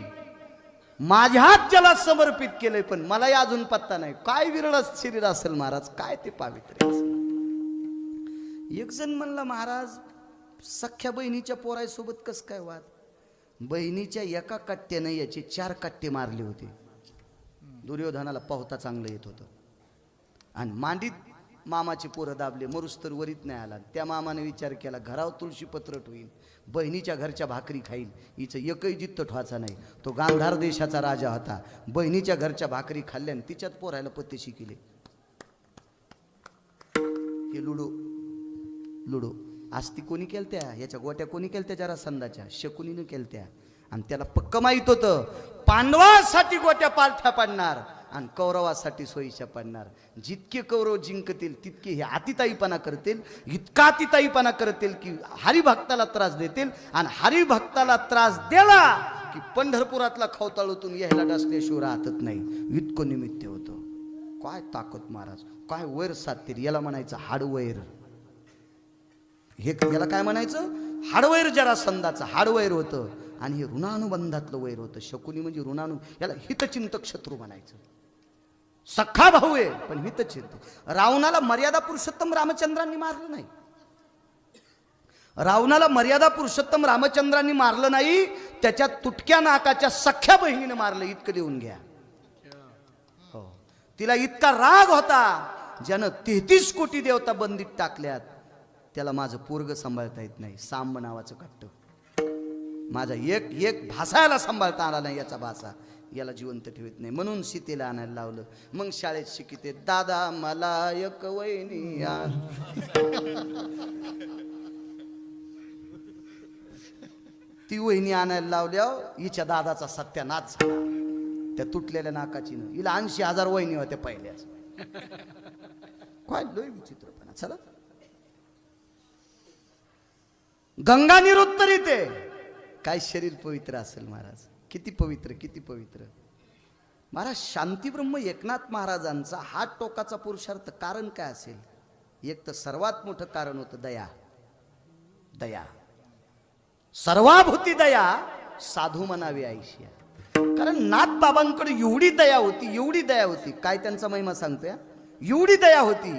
Speaker 1: माझ्याच जला समर्पित केलंय पण मलाही अजून पत्ता नाही. काय विरळ शरीर असेल महाराज, काय ते पावित्र्य असेल. एक जण म्हणला महाराज सख्या बहिणीच्या पोरासोबत कस काय वाद? बहिणीच्या एका कट्ट्याने याचे 4 कट्टे मारले होते. दुर्योधनाला पाहता चांगलं येत होतं आणि मांडीत मामाचे पोरं दाबले, मरुस्तर वरीत नाही आला. त्या मामाने विचार केला घरावर तुळशी पत्रट होईल, बहिणीच्या घरच्या भाकरी खाईल, हिचं एकही जित्त ठवाचा नाही. तो गांधार देशाचा राजा होता, बहिणीच्या घरच्या भाकरी खाल्ल्याने तिच्यात पोरायला पत्ते शिकिले. हे लुडो लुडो आस्ती कोणी केलत्या? याच्या गोट्या कोणी केलत्या? जरासंधाच्या, शकुनीनं केलत्या. आणि त्याला पक्क माहित होतं पांडवासाठी गोट्या पालथ्या पाडणार आणि कौरवासाठी सोयीच्या पडणार. जितके कौरव जिंकतील तितके हे अतिताईपणा करतील, इतका अतिताईपणा करतील की हरिभक्ताला त्रास देतील. आणि हरिभक्ताला त्रास दिला की पंढरपुरातला खवताळूतून यायला डसल्याशिवाय राहतच नाही, इतकं निमित्त होतं. काय ताकद महाराज, काय वैर साधतील. याला म्हणायचं हाडवैर. हे याला काय म्हणायचं? हाडवैर. जरासंधाचं हाडवैर होतं आणि हे ऋणानुबंधातलं वैर होतं. शकुनी म्हणजे ऋणानु, याला हितचिंतक शत्रू म्हणायचं. सख्खा भाऊ आहे पण हितचिंतक. रावणाला मर्यादा पुरुषोत्तम रामचंद्रांनी मारलं नाही. रावणाला मर्यादा पुरुषोत्तम रामचंद्रांनी मारलं नाही, त्याच्या तुटक्या नाकाच्या सख्या बहिणीने मारलं. इतकं देऊन घ्या. हो, तिला इतका राग होता ज्यानं 33 कोटी देवता बंदीत टाकल्यात. त्याला माझं पोरग सांभाळता येत नाही, सांब नावाचं कट्ट. माझा एक भासायला सांभाळता आला नाही, याचा भासा याला जिवंत ठेवत नाही. म्हणून सीतेला आणायला लावलं. मग शाळेत शिकिते दादा मला एक वहिनी आण. ती वहिनी आणायला लावल्यावर हिच्या दादाचा सत्यानाश झाला त्या तुटलेल्या नाकाचीनं. हिला 80,000 वहिनी होत्या पहिल्याच. काय लय विचित्रपणा. चला, गंगा निरुत्तरित आहे. काय शरीर पवित्र असेल महाराज, किती पवित्र, किती पवित्र. महाराज शांतीब्रह्म एकनाथ महाराजांचा हात टोकाचा पुरुषार्थ कारण काय असेल? एक तर सर्वात मोठं कारण होतं दया. दया, सर्वाभूती दया, साधू म्हणावी आयुष्या. कारण नाथ बाबांकडे एवढी दया होती, एवढी दया होती. काय त्यांचा महिमा सांगतोय? एवढी दया होती.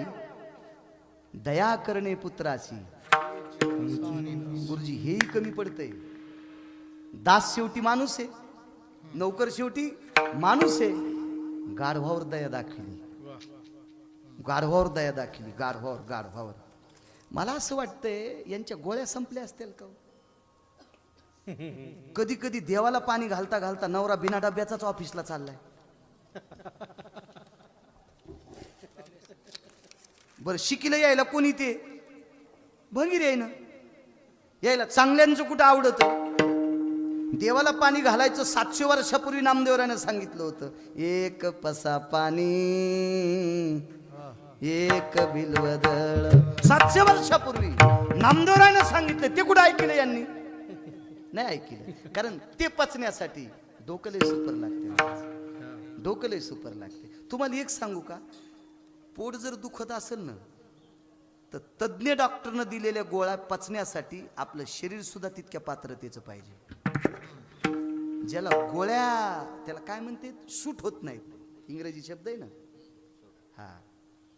Speaker 1: दया करणे पुत्राची गुरुजी हेही कमी पडतंय. दास शेवटी माणूस आहे, नौकर शेवटी माणूस आहे. गाढवावर दया दाखवली, गाढवावर दया दाखवली, गाढवावर, गाढवावर. मला असं वाटतंय यांच्या गोळ्या संपल्या असतील का? कधी कधी देवाला पाणी घालता घालता नवरा बिना डब्याचाच ऑफिसला चाललाय. बर शिकीला यायला कोणी ते भंगीर आहे ना, यायला चांगल्यांचं कुठं आवडत. देवाला पाणी घालायचं 700 वर्षापूर्वी नामदेवराने सांगितलं होतं. एक पसा पाणी एक बिलवदळ. 700 वर्षापूर्वी नामदेवराने सांगितलं. ते कुठं ऐकलं यांनी? नाही ऐकलं. कारण ते पचण्यासाठी डोकं लय सुपर लागते. डोकं लय सुपर लागते. तुम्हाला एक सांगू का, पोट जर दुखत असेल ना तर तज्ञ डॉक्टरनं दिलेल्या गोळ्या पचण्यासाठी आपलं शरीर सुद्धा तितक्या पात्रतेचं पाहिजे. ज्याला गोळ्या त्याला काय म्हणते सूट होत नाहीत, इंग्रजी शब्द आहे ना, हा,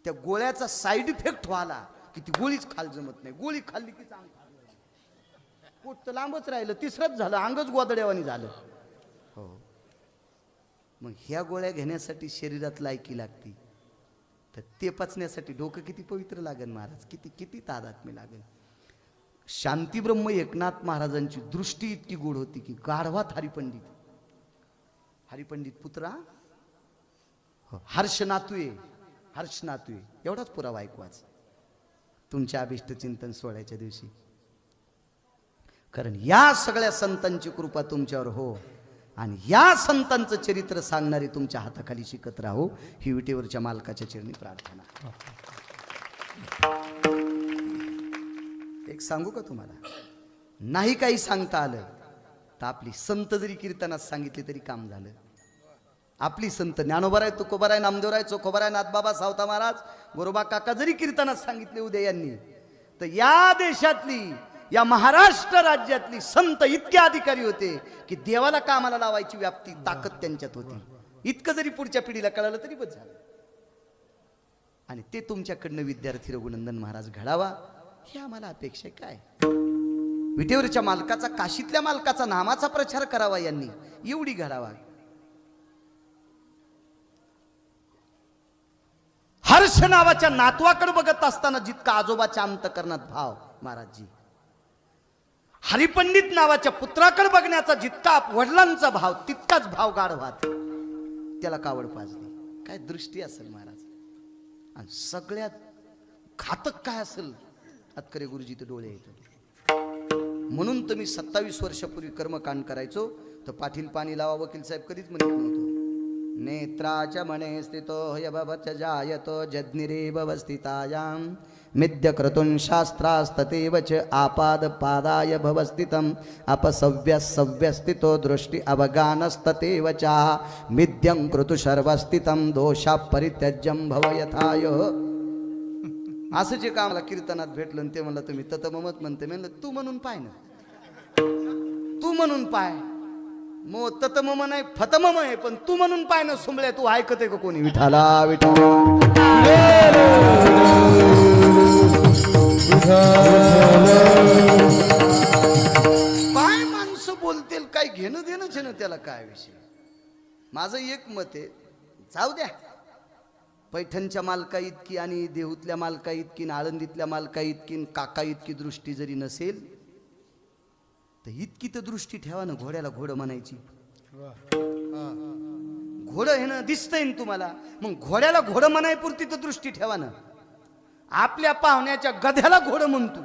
Speaker 1: त्या गोळ्याचा साईड इफेक्ट व्हायला की ती गोळीच खाल जमत नाही. गोळी खाल्ली की अंग पोट तर लांबच राहिलं, तिसरंच झालं, अंगच गोदड्यावानी झालं. हो, मग ह्या गोळ्या घेण्यासाठी शरीरात लायकी लागती, तर ते पचण्यासाठी डोकं किती पवित्र लागेल महाराज, किती किती तादात्म्य लागेल. शांतीब्रह्म एकनाथ महाराजांची दृष्टी इतकी गोड होती की गाढवात हरिपंडित पुत्रा हर्ष नातुये एवढाच पुरावा ऐकवाच तुमच्या अभिष्ट चिंतन सोहळ्याच्या दिवशी. कारण या सगळ्या संतांची कृपा तुमच्यावर हो आणि या संतांचं चरित्र सांगणारे तुमच्या हाताखाली शिकत राहो, ही विटेवरच्या मालकाच्या चरणी प्रार्थना. एक सांगू का तुम्हाला, नाही काही सांगता आलं तर आपली संत जरी कीर्तनात सांगितली तरी काम झालं. आपली संत ज्ञानोबराय, तुकोबराय, नामदेवराय, चोखोबराय, नाथबाबा, सावता महाराज, गोरोबा काका जरी कीर्तनात सांगितले उद्या यांनी, तर या देशातली, या महाराष्ट्र राज्यातली संत इतके अधिकारी होते की देवाला कामाला लावायची व्याप्ती ताकद त्यांच्यात होती. इतकं जरी पुढच्या पिढीला कळालं तरी बस झालं. आणि ते तुमच्याकडनं विद्यार्थी रघुनंदन महाराज घडावा ही आम्हाला अपेक्षा आहे. काय विटेवरच्या मालकाचा, काशीतल्या मालकाचा नामाचा प्रचार करावा यांनी, एवढी घडावा. हर्ष नावाच्या नातवाकडे बघत असताना जितका आजोबाच्या अंतकरणात भाव महाराजजी, हरिपंडित नावाच्या पुत्राकडे बघण्याचा जितका वडिलांचा भाव तितकाच भाव गाढवात, त्याला कावड पाजली. काय दृष्टी असेल महाराज. आणि सगळ्यात घातक काय असेल, अतकरे गुरुजी ते डोळे येतात. म्हणून तर मी 27 वर्षापूर्वी कर्मकांड करायचो तर पाठील पाणी लावा वकील साहेब कधीच म्हणत नव्हतो. नेत्राच्या मणे स्थितो यभवच जायतो जज्ञिरे भवस्थितायां मिद्य क्रतुं शास्त्रास्ततेवच आपाद पादाय भवस्थितम् अपसव्यस्थितो दृष्टि अवगानस्ततेवच मिद्यं क्रतु सर्वस्थितं दोषा परित्यज्यं भव यथाय. असं जे का मला कीर्तनात भेटलं ते म्हणलं तुम्ही ततममत म्हणते. म्हणलं तू म्हणून पाय ना, तू म्हणून पाय. मो ततमम नाही फतमम आहे, पण तू म्हणून पाय ना सुंबळ्या. तू ऐकते का कोणी विठाला विठाला. काय माणसं बोलतील, काय घेणं देणंच ना त्याला, काय विषय. माझं एक मत आहे, जाऊ द्या. पैठणच्या मालका इतकी आणि देहूतल्या मालका इतकी, आळंदीतल्या मालका इतकी, काका इतकी दृष्टी जरी नसेल तर इतकी तर दृष्टी ठेवा ना. घोड्याला घोडं म्हणायची. घोडं हे ना दिसतंय ना तुम्हाला, मग घोड्याला घोडं म्हणायपुरती तर दृष्टी ठेवा ना. आपल्या पाहुण्याच्या गध्याला घोडं म्हणतो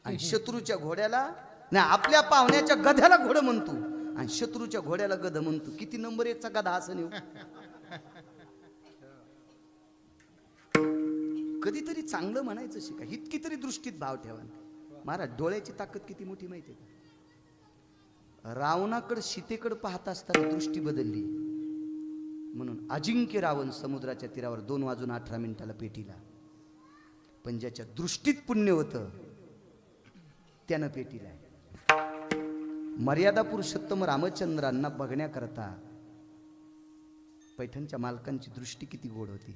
Speaker 1: आणि शत्रूच्या घोड्याला नाही, आपल्या पाहुण्याच्या गध्याला घोडं म्हणतो आणि शत्रूच्या घोड्याला गध म्हणतो. किती नंबर 1चा गधा असं नेऊ. कधीतरी चांगलं म्हणायचं शिका, इतकी तरी दृष्टीत भाव ठेवा. महाराज डोळ्याची ताकद किती मोठी माहिती आहे का. रावणाकडे सीतेकडे पाहत असताना दृष्टी बदलली म्हणून अजिंक्य रावण समुद्राच्या तीरावर 2:18 पेटीला. पण ज्याच्या दृष्टीत पुण्य होतं त्यानं पेटीला. मर्यादा पुरुषोत्तम रामचंद्रांना बघण्याकरता पैठणच्या मालकांची दृष्टी किती गोड होती.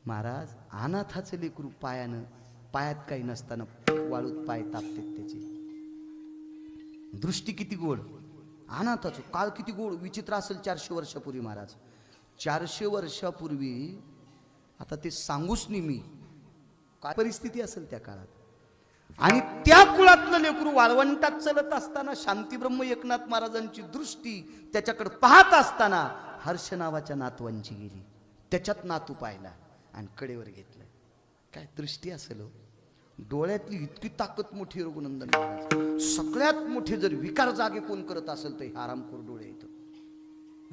Speaker 1: महाराज अनाथाचं लेकरू पायात काही नसताना वाळूत पाय तापतात त्याचे. दृष्टी किती गोड. अनाथाचं काळ किती गोड विचित्र असेल. 400 वर्षापूर्वी महाराज, 400 वर्षापूर्वी, आता ते सांगूच नाही मी काय परिस्थिती असेल त्या काळात. आणि त्या कुळातलं लेकरू वाळवंटात चलत असताना शांतीब्रह्म एकनाथ महाराजांची दृष्टी त्याच्याकडे पाहत असताना हर्ष नावाच्या नातवांची गेली. त्याच्यात नातू पाहिला आणि कडेवर घेतलं. काय दृष्टी असेल. डोळ्यातली इतकी ताकद मोठी रघुनंदन महाराज. सगळ्यात मोठे जर विकार जागे कोण करत असेल तर आरामखोर डोळे येतं.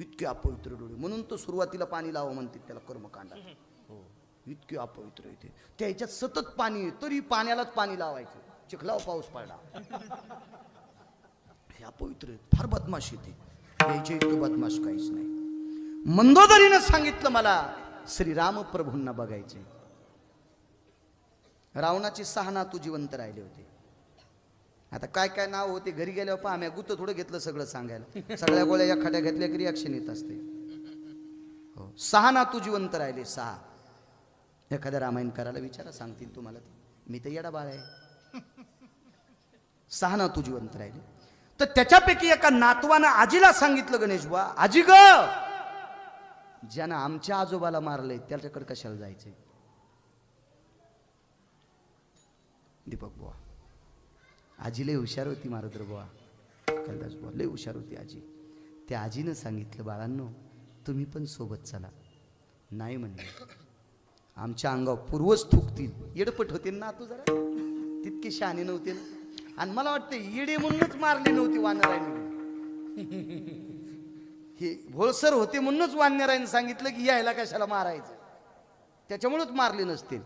Speaker 1: इतके अपवित्र डोळे, म्हणून तो सुरुवातीला पाणी लावा म्हणते त्याला कर्मकांडात. हो, इतके अपवित्र येते. त्याच्यात सतत पाणी आहे तरी पाण्यालाच पाणी लावायचं. चिखलाव पाऊस पडला हे अपवित्र आहे. फार बदमाश येते. याच्या इतकं बदमाश काहीच नाही. मंदोदरीनं सांगितलं मला श्रीराम प्रभूंना बघायचे. रावणाची 6 नातू जिवंत राहिले होते. आता काय काय नाव होते घरी गेल्यावर पहा, आम्ही गुत्त थोडं घेतलं सगळं सांगायला. सगळ्या गोळ्या या खड्या घेतल्या की रिॲक्शन येत असते. हो, 6 नातू जिवंत राहिले. 6. एखाद्या रामायण करायला विचारा, सांगतील तुम्हाला ते. मी तर येडा बाळ आहे. 6 नातू जिवंत राहिले. तर त्याच्यापैकी एका नातवानं आजीला सांगितलं, गणेश बुवा, आजी ग, ज्यानं आमच्या आजोबाला मारलंय त्याच्याकडे कशाला जायचंय? दीपक बुवा, आजी लय हुशार होती मारुद्र बुवा, कैलास बुवा लय हुशार होती आजी. त्या आजीनं सांगितलं, बाळांनो तुम्ही पण सोबत चला. नाही म्हणले, आमच्या अंगावर पूर्वज थुकतील. येडपट होते ना तू, जरा तितके शहाणे नव्हते ना. आणि मला वाटतं येडे म्हणूनच मारले नव्हते वानरायने. हे भोळसर होते म्हणूनच वानरायने सांगितलं की यायला कशाला मारायचं, त्याच्यामुळेच मारले नसतील.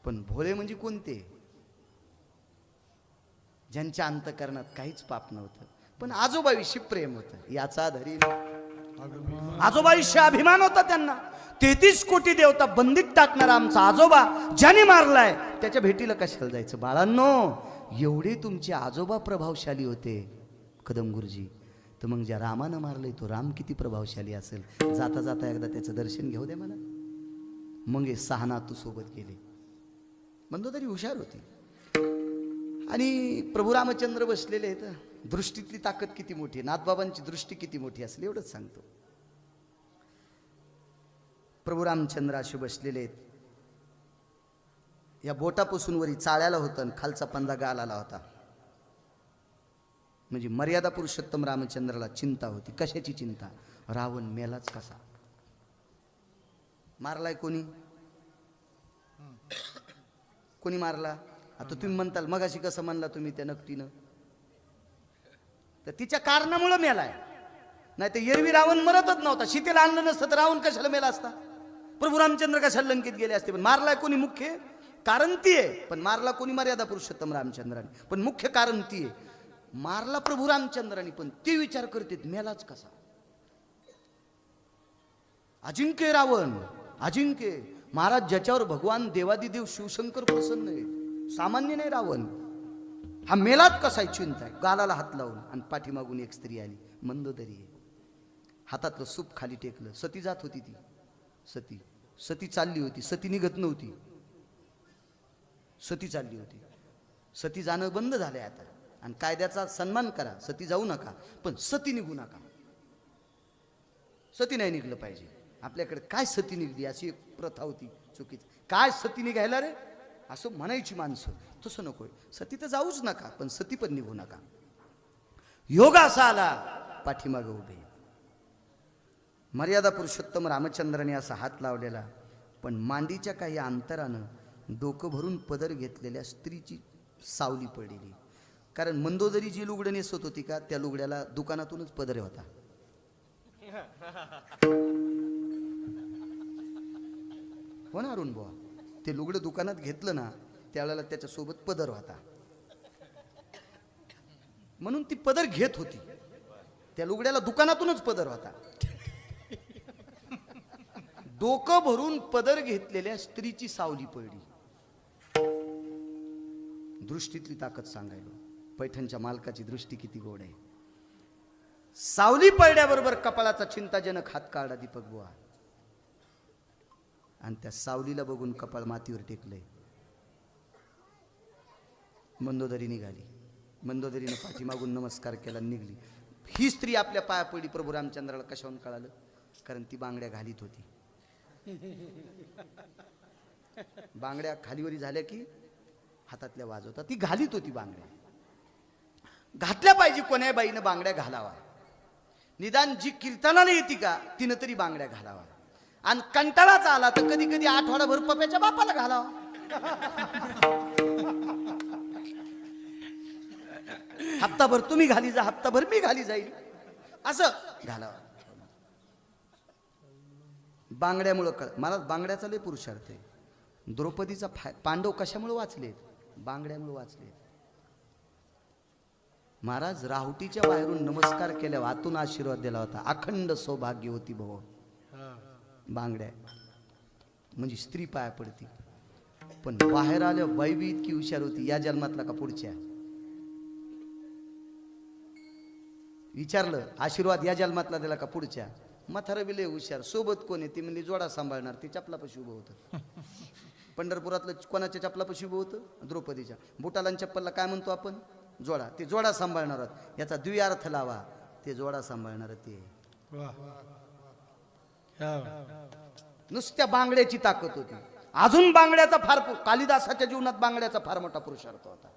Speaker 1: पण भोळे म्हणजे कोणते? ज्यांच्या अंतकरणात काहीच पाप नव्हतं पण आजोबाविषयी प्रेम होतं. याचा धरी आजोबाविषयी अभिमान होता त्यांना. 33 कोटी देवता बंदीत टाकणारा आमचा आजोबा ज्याने मारलाय त्याच्या भेटीला कशाला जायचं? बाळांनो, एवढे तुमचे आजोबा प्रभावशाली होते कदम गुरुजी, तर मग ज्या रामानं मारलंय तो राम किती प्रभावशाली असेल? जाता जाता एकदा त्याचं दर्शन घेऊ दे मला. मग हे 6 नातू सोबत गेले. मंदोदरी हुशार होती. आणि प्रभू रामचंद्र बसलेले आहेत. दृष्टीतली ताकद किती मोठी आहे, नाथबाबांची दृष्टी किती मोठी असेल एवढंच सांगतो. प्रभू रामचंद्र असे बसलेले आहेत. या बोटापासून वरी चाळ्याला होतं आणि खालचा पंजा गालाला होता. म्हणजे मर्यादा पुरुषोत्तम रामचंद्राला चिंता होती. कशाची चिंता? रावण मेलाच कसा? मारलाय कोणी? कोणी मारला? आता तुम्ही म्हणताल मगाशी कसं म्हणला तुम्ही त्या नकटीनं, तर तिच्या कारणामुळे मेलाय. नाही तर एरवी रावण मरतच नव्हता. सीतेला आणलं नसतं तर रावण कशाला मेला असता? प्रभू रामचंद्र कशाला लंकेत गेले असते? पण मारलाय कोणी? मुख्य कारण ती आहे. पण मारला कोणी? मर्यादा पुरुषोत्तम रामचंद्राने. पण मुख्य कारण ती आहे. मारला प्रभू रामचंद्राने, पण ते विचार करते मेलाच कसा? अजिंक्य रावण, अजिंक्य. महाराज ज्याच्यावर भगवान देवादिदेव शिवशंकर प्रसन्न आहे, सामान्य नाही रावण. हा मेलाच कसा आहे चिंता आहे. गालाला हात लावून आणि पाठीमागून एक स्त्री आली, मंदोदरी आहे. हातातलं सूप खाली टेकलं. सती जात होती ती. सती चालली होती. सती निघत नव्हती. सती चालली होती. सती जाणं बंद झालंय आता. आणि कायद्याचा सन्मान करा, सती जाऊ नका, पण सती निघू नका. सती नाही निघलं पाहिजे. आपल्याकडे काय सती निघली अशी एक प्रथा होती चुकीची. काय सती निघायला रे असं म्हणायची माणसं. तसं नकोय. सती तर जाऊच नका, पण सती पण निघू नका. योग असा आला, पाठीमागं उभे. मर्यादा पुरुषोत्तम रामचंद्राने असा हात लावलेला, पण मांडीच्या काही अंतरानं डोकं भरून पदर घेतलेल्या स्त्रीची सावली पडलेली. कारण मंदोदरी जी लुगडं नेसत होती का, त्या लुगड्याला दुकानातूनच पदर होता. हो ना अरुण बुवा, ते लुगडं दुकानात घेतलं ना त्यावेळेला त्याच्यासोबत पदर होता. म्हणून ती पदर घेत होती. त्या लुगड्याला दुकानातूनच पदर होता. डोकं भरून पदर घेतलेल्या स्त्रीची सावली पडली. दृष्टीतली ताकद सांगायलो. पैठणच्या मालकाची दृष्टी किती गोड आहे. सावली पडल्याबरोबर कपाळाचा चिंताजनक हात काढला दीपक बुवा, आणि त्या सावलीला बघून कपाळ मातीवर टेकलंय. मंदोदरी निघाली. मंदोदरीनं पाठीमागून नमस्कार केला, निघली. ही स्त्री आपल्या पाया पडली. प्रभू रामचंद्राला कशावरून कळालं? कारण ती बांगड्या घालीत होती. बांगड्या खालीवरी झाल्या की हातातल्या वाजवतात. ती घालीत होती बांगड्या. घातल्या पाहिजे कोण्या बाईनं बांगड्या घालावा. निदान जी कीर्तनाला येते का तिनं तरी बांगड्या घालावा. आणि कंटाळाच आला तर कधी कधी आठवडाभर पप्याच्या बापाला घालावा. हप्ताभर तुम्ही घाली जा, हप्ताभर मी घाली जाईल, असं घालावा. बांगड्यामुळं मला बांगड्याचा लय पुरुषार्थ आहे. द्रौपदीचा पांडव कशामुळे वाचले? बांगड्यामुळे वाचले. महाराज राहुटीच्या बाहेरून नमस्कार केल्यावर आतून आशीर्वाद दिला होता, अखंड सौभाग्यवती भव. बांगड्या म्हणजे स्त्री पाया पडती, पण बाहेर आल्या बाई बी इतकी हुशार होती, या जन्मातला का पुढच्या. विचारलं आशीर्वाद या जन्मातला दिला का पुढच्या. म्हातारं बिले हुशार, सोबत कोण आहे ती म्हणली जोडा सांभाळणार, ती चपलापाशी उभं होतं. पंढरपुरातलं कोणाच्या चपलापाशी उभं होतं, द्रौपदीच्या. बुटाला आणि चप्पलला काय म्हणतो आपण, जोडा. ते जोडा सांभाळणार, याचा द्विअर्थ लावा, ते जोडा सांभाळणार ते. नुसत्या बांगड्याची ताकद होती. अजून बांगड्याचा फार, कालिदासाच्या जीवनात बांगड्याचा फार मोठा पुरुषार्थ होता,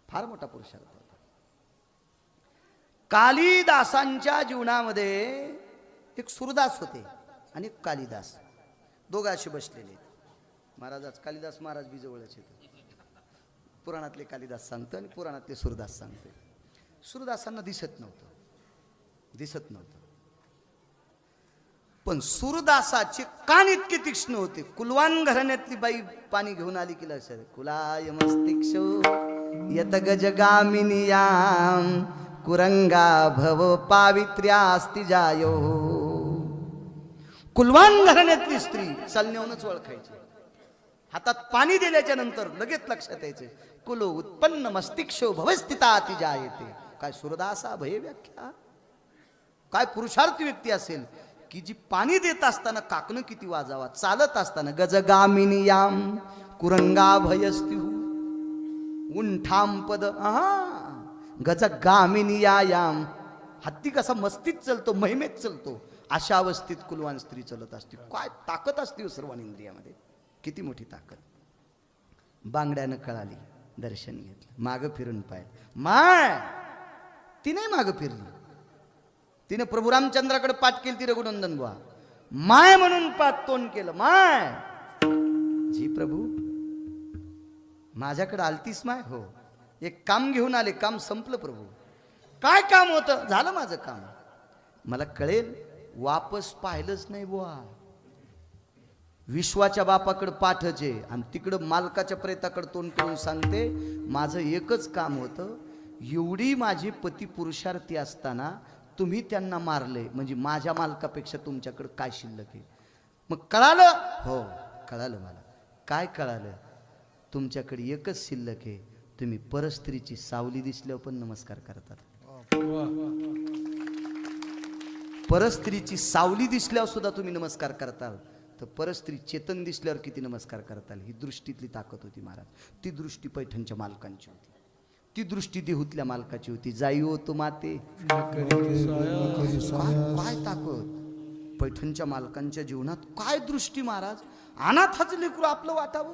Speaker 1: फार मोठा पुरुषार्थ होता. कालिदासांच्या जीवनामध्ये एक सूरदास होते आणि एक कालिदास, दोघं असे बसलेले. महाराज कालिदास महाराज बी जवळच येते. पुराणातले कालिदास सांगतो आणि पुराणातले सूरदास सांगतो. सूरदासांना दिसत नव्हतं, पण सूरदासाचे कान इतके तीक्ष्ण होते. कुलवान घराण्यातली बाई पाणी घेऊन आली की लक्षात, कुलाय मस्तिक्षो यत गजगामिनीयाम कुरंगा भव पावित्र्यास्ति जायो. कुलवान घराण्यातली स्त्री चालण्यावरूनच ओळखायची. हातात पाणी दिल्याच्या नंतर लगेच लक्षात यायचे, कुलो उत्पन्न मस्तिक्षो भवस्थिता अति जायते. काय सूरदासा भय व्याख्या, काय पुरुषार्थी व्यक्ती असेल की जी पाणी देत असताना काकणं किती वाजावा, चालत असताना गजगामिनीयाम कुरंगा भयस्त्यु उंठाम पद गजगामिनीयाम. हत्ती कसा मस्तीत चलतो, महिमेत चलतो, अशा अवस्थेत कुलवान स्त्री चलत असते. काय ताकद असते सर्वान इंद्रियामध्ये, किती मोठी ताकद. बांगड्यानं कळाली, दर्शन घेतलं, मागं फिरून पाहिलं. माय ती नाही मागं फिरली, तिने प्रभू रामचंद्राकडे पाठ केली, ती रघुनंदन बुवा. माय म्हणून पाठ तोंड केलं, माय जी प्रभू माझ्याकडे आलतीस माय. हो, एक काम घेऊन आले, काम संपलं प्रभू. काय काम होतं, झालं माझं काम. मला कळेल, वापस पाहिलंच नाही बुवा. विश्वाच्या बापाकडे पाठचे आणि तिकडं मालकाच्या प्रेताकडे तोंड करून सांगते, माझं एकच काम होतं, एवढी माझी पती पुरुषार्थी असताना तुम्ही त्यांना मारले, म्हणजे माझ्या मालकापेक्षा तुमच्याकडे काय शिल्लक आहे. मग कळालं, हो कळालं मला. काय कळालं, तुमच्याकडे एकच शिल्लक आहे, तुम्ही परस्त्रीची सावली दिसल्यावर पण नमस्कार करतात. परस्त्रीची सावली दिसल्यावर सुद्धा तुम्ही नमस्कार करताल, तर परस्त्री चेतन दिसल्यावर किती नमस्कार करताल. ही दृष्टीतली ताकद होती महाराज. ती दृष्टी पैठणच्या मालकांची होती, ती दृष्टी देहूतल्या मालकाची होती. जाई हो तो माते, काय ताकद पैठणच्या मालकांच्या जीवनात, काय दृष्टी महाराज. अनाथाचं लेकरू आपलं वाटावं,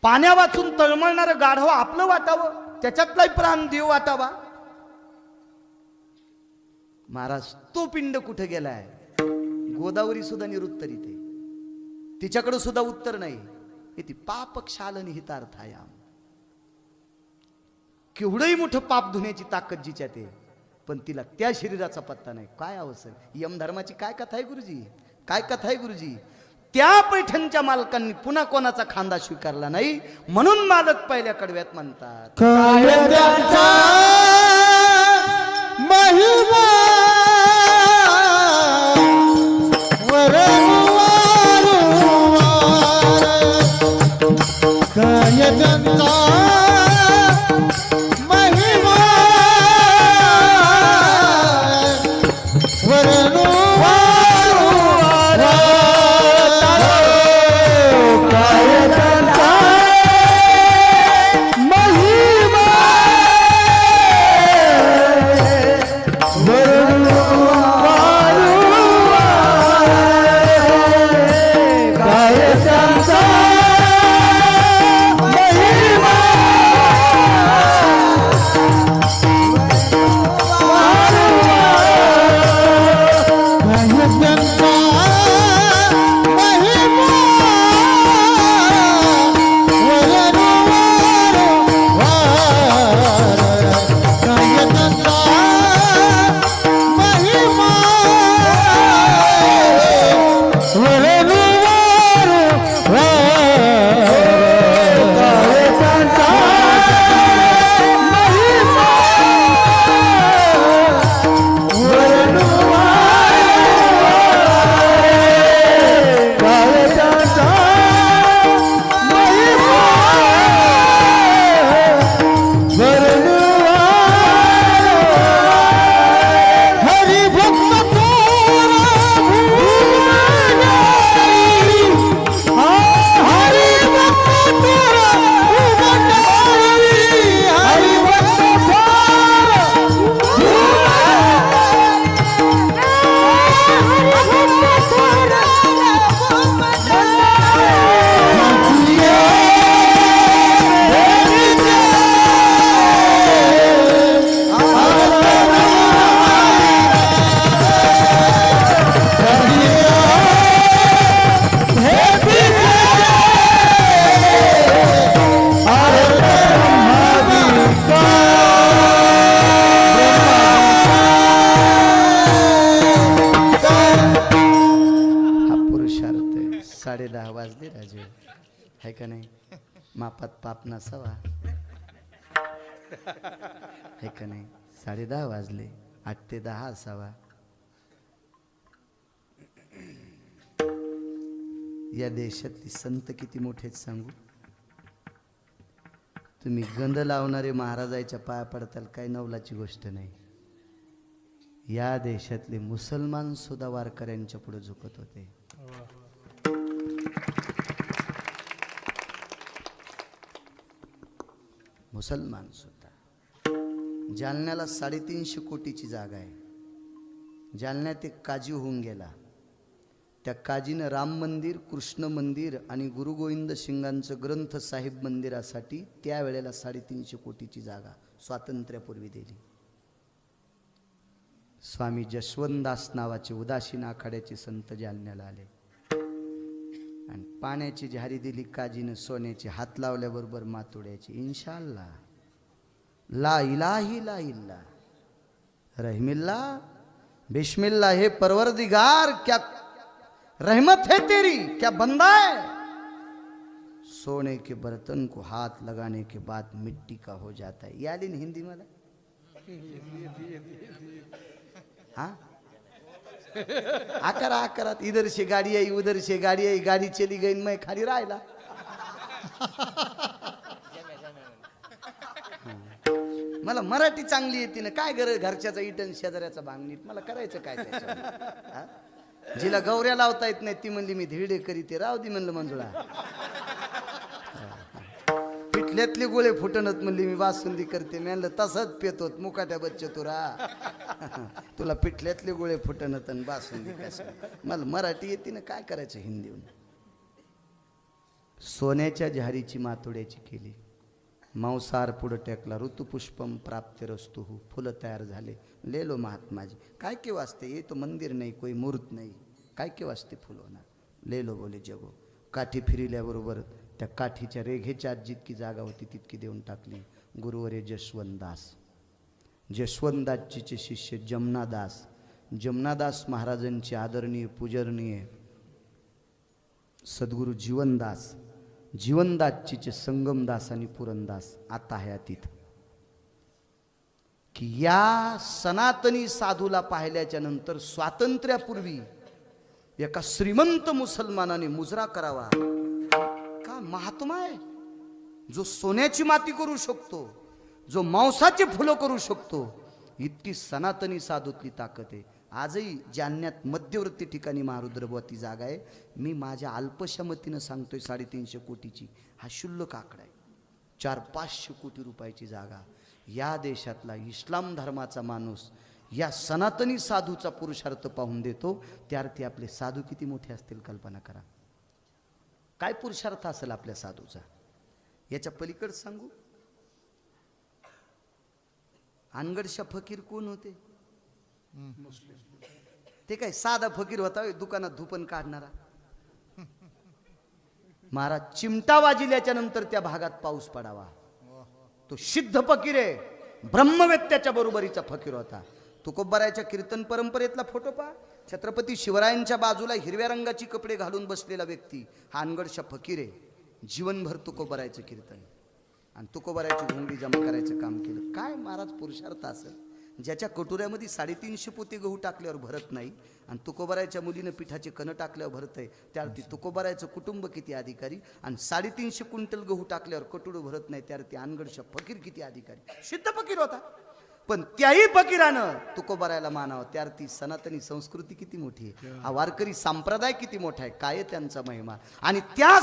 Speaker 1: पाण्या वाचून तळमळणारं गाढव आपलं वाटावं, त्याच्यातलाही प्राण देव वाटावा. महाराज तो पिंड कुठे गेलाय, गोदावरी सुद्धा निरुत्तरित आहे, तिच्याकडे सुद्धा उत्तर नाही. ती पाप क्षालन हितार्थायाम. केवढंही मोठं पाप धुण्याची ताकद जिच्यात आहे, पण तिला त्या शरीराचा पत्ता नाही. काय अवसर, यम धर्माची काय कथा आहे गुरुजी, काय कथा आहे गुरुजी. त्या पैठणच्या मालकांनी पुन्हा कोणाचा खांदा स्वीकारला नाही, म्हणून मालक पहिल्या कडव्यात म्हणतात, महिमा आहे का नाही? मापात पाप नसावा, आहे का नाही? 10:30 वाजले, 8 ते 10 असावा. या देशातले संत किती मोठे आहेत सांगू? तुम्ही गंध लावणारे महाराजाच्या पाया पडताल, काय नवलाची गोष्ट नाही. या देशातले मुसलमान सुद्धा वारकऱ्यांच्या पुढे झुकत होते. मुसलमान सुद्धा. जालन्याला 350 कोटीची जागा आहे. जालन्यात एक काजी होऊन गेला. त्या काजीनं राम मंदिर, कृष्ण मंदिर आणि गुरु गोविंद सिंगांचं ग्रंथ साहिब मंदिरासाठी त्यावेळेला 350 कोटीची जागा स्वातंत्र्यापूर्वी दिली. स्वामी जसवंतदास नावाचे उदासीन आखाड्याचे संत जालन्याला आले आणि पाण्याची झारी दिली काजीनं. सोन्याचे हात लावल्याबरोबर मातोड्याची. इंशाअल्लाह, ला इलाही ला इल्ला रहमिल्ला बिस्मिल्लाह, हे परवरदिगार क्या रहमत है तेरी, क्या बंदा है. सोने के बर्तन को हाथ लगाने के बाद मिट्टी का हो जाता है. याली हिंदी मला हाँ आकर आकरात. इधर से गाड़ी आई, उधर से गाड़ी आई, गाड़ी चली गई, मैं खाली राहिला. मला मराठी चांगली येते ना, काय गरज घरच्याचा इटन शेजाऱ्याचा भांगणीत, मला करायचं काय त्याच्यावर. जिला गौऱ्या लावता येत नाही ती म्हणली मी धिरडे करीते, राव दी म्हणलं मंजुळा. पिठल्यातले गोळे फुटणत म्हणली मी बासुंदी करते. मी म्हणलं तसंच पेतोत मुकाट्या बच्चे तुरा. तुला पिठल्यातले गोळे फुटणत आणि बासुंदी कसं. मला मराठी येते ना, काय करायचं हिंदीहून. सोन्याच्या झारीची मातोड्याची केली. मांसाहार पुढं टेकला. ऋतुपुष्पम प्राप्तिरस्तु, फुलं तयार झाले. ले लो महात्माजी. काय के वास्ते, ये तो मंदिर नाही, कोई मूर्त नाही, काय के वास्ते फुल होणार. ले लो बोले जगो. काठी फिरिल्याबरोबर त्या काठीच्या रेघेच्या आत जितकी जागा होती तितकी देऊन टाकली. गुरुवरे जसवंतदास. जसवंतदासजीचे शिष्य जमनादास. जमनादास महाराजांचे आदरणीय पूजनीय सद्गुरू जीवनदास. जीवनदासजीचे संगमदास आणि पुरंदास. आता हयातीत की या सनातनी साधूला पाहिल्याच्या नंतर स्वातंत्र्यापूर्वी एका श्रीमंत मुसलमानाने मुजरा करावा. का महात्मा आहे. जो सोन्याची माती करू शकतो, जो मांसाचे फुलं करू शकतो, इतकी सनातनी साधूतली ताकद आहे. आजही जालन्यात मध्यवर्ती ठिकाणी महारुद्रवती जागा आहे. मी माझ्या अल्पशा मतीनं सांगतोय 350 कोटीची. हा शुल्लक आकडा आहे. 400-500 कोटी रुपयाची जागा. या देशातला इस्लाम धर्माचा माणूस या सनातनी साधूचा पुरुषार्थ पाहून देतो. त्यार्थी आपले साधू किती मोठे असतील कल्पना करा. काय पुरुषार्थ असेल आपल्या साधूचा. याच्या पलीकडे सांगू, अनगडशा फकीर कोण होते? ते काय साधा फकीर होता, दुकानात धुपन काढणारा. महाराज चिमटा वाजिल्याच्या नंतर त्या भागात पाऊस पडावा. तो सिद्ध फकीर आहे. ब्रह्मवेत्याच्या बरोबरीचा फकीर होता. तुकोबारायच्या कीर्तन परंपरेतला फोटो पहा. छत्रपती शिवरायांच्या बाजूला हिरव्या रंगाची कपडे घालून बसलेला व्यक्ती हा अनगडशा फकीर आहे. जीवनभर तुकोबारायचं कीर्तन आणि तुकोबारायची घोंगडी जमा करायचं काम केलं. काय महाराज पुरुषार्थ असेल. ज्याच्या कटोऱ्यामध्ये 350 पोते गहू टाकल्यावर भरत नाही आणि तुकोबारायच्या मुलीनं पिठाचे कण टाकल्यावर भरत आहे. त्यावरती तुकोबारायचं कुटुंब किती अधिकारी. आणि 350 क्विंटल गहू टाकल्यावर कटोरं भरत नाही. त्यावरती अनगडशा फकीर किती अधिकारी. सिद्ध फकीर होता. पण त्याही फकीरानं तुकोबारायला मानावं. त्यावरती सनातनी संस्कृती किती मोठी आहे. हा वारकरी संप्रदाय किती मोठा आहे. काय त्यांचा महिमा. आणि त्या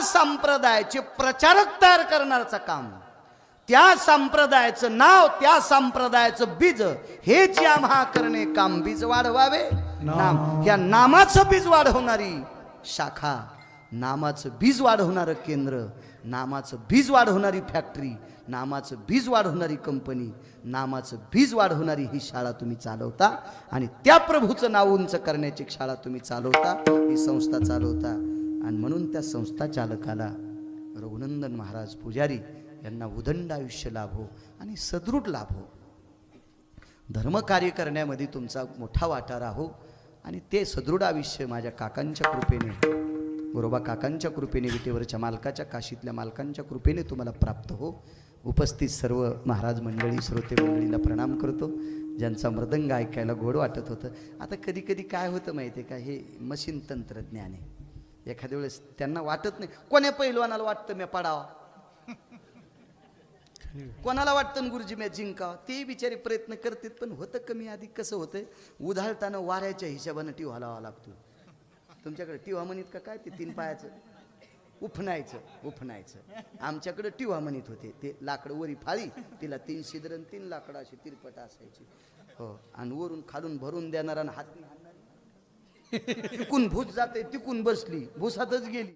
Speaker 1: संप्रदायाचे प्रचारक तयार करण्याचं काम, त्या संप्रदायाचं नाव, त्या संप्रदायाचं बीज हेच आम्हा करणे काम. बीज वाढवावे नाम. या नामाचं बीज वाढवणारी शाखा, नामाचं बीज वाढवणारं केंद्र, नामाचं बीज वाढवणारी फॅक्टरी, नामाचं बीज वाढवणारी कंपनी, नामाचं बीज वाढवणारी ही शाळा तुम्ही चालवता. आणि त्या प्रभूचं नाव उंच करण्याची शाळा तुम्ही चालवता, ही संस्था चालवता. आणि म्हणून त्या संस्था चालकाला रघुनंदन महाराज पुजारी यांना उदंड आयुष्य लाभो आणि सदृढ लाभो. धर्मकार्य करण्यामध्ये तुमचा मोठा वाटा राहो आणि ते सदृढ आयुष्य माझ्या काकांच्या कृपेने गोरोबा काकांच्या कृपेने, विटेवरच्या मालकाच्या, काशीतल्या मालकांच्या कृपेने तुम्हाला प्राप्त हो. उपस्थित सर्व महाराज मंडळी, श्रोते मंडळीला प्रणाम करतो. ज्यांचा मृदंग ऐकायला गोड वाटत होतं. आता कधी कधी काय होतं माहिती आहे का, हे मशीन तंत्रज्ञान आहे. एखाद्या वेळेस त्यांना वाटत नाही, कोण्या पैलवानाला वाटतं मी पडावा, कोणाला वाटतं गुरुजी मी जिंकावं, ते बिचारे प्रयत्न करतात, पण होतं कमी. आधी कसं होतंय, उधाळताना वाऱ्याच्या हिशोबानं टिव्हा लावा लागतो. तुमच्याकडे टिव्हा म्हणत का काय, ते 3 पायाचं उफणायचं. आमच्याकडे टिव्हा म्हणत होते. ते लाकडं वरी फाळी, तिला 3 छिद्र 3 लाकडं अशी तिरपट असायची. हो, आणि वरून खालून भरून देणारा हात हाणणारी, तिकून भूस जाते, तिकून बसली, भुसातच गेली.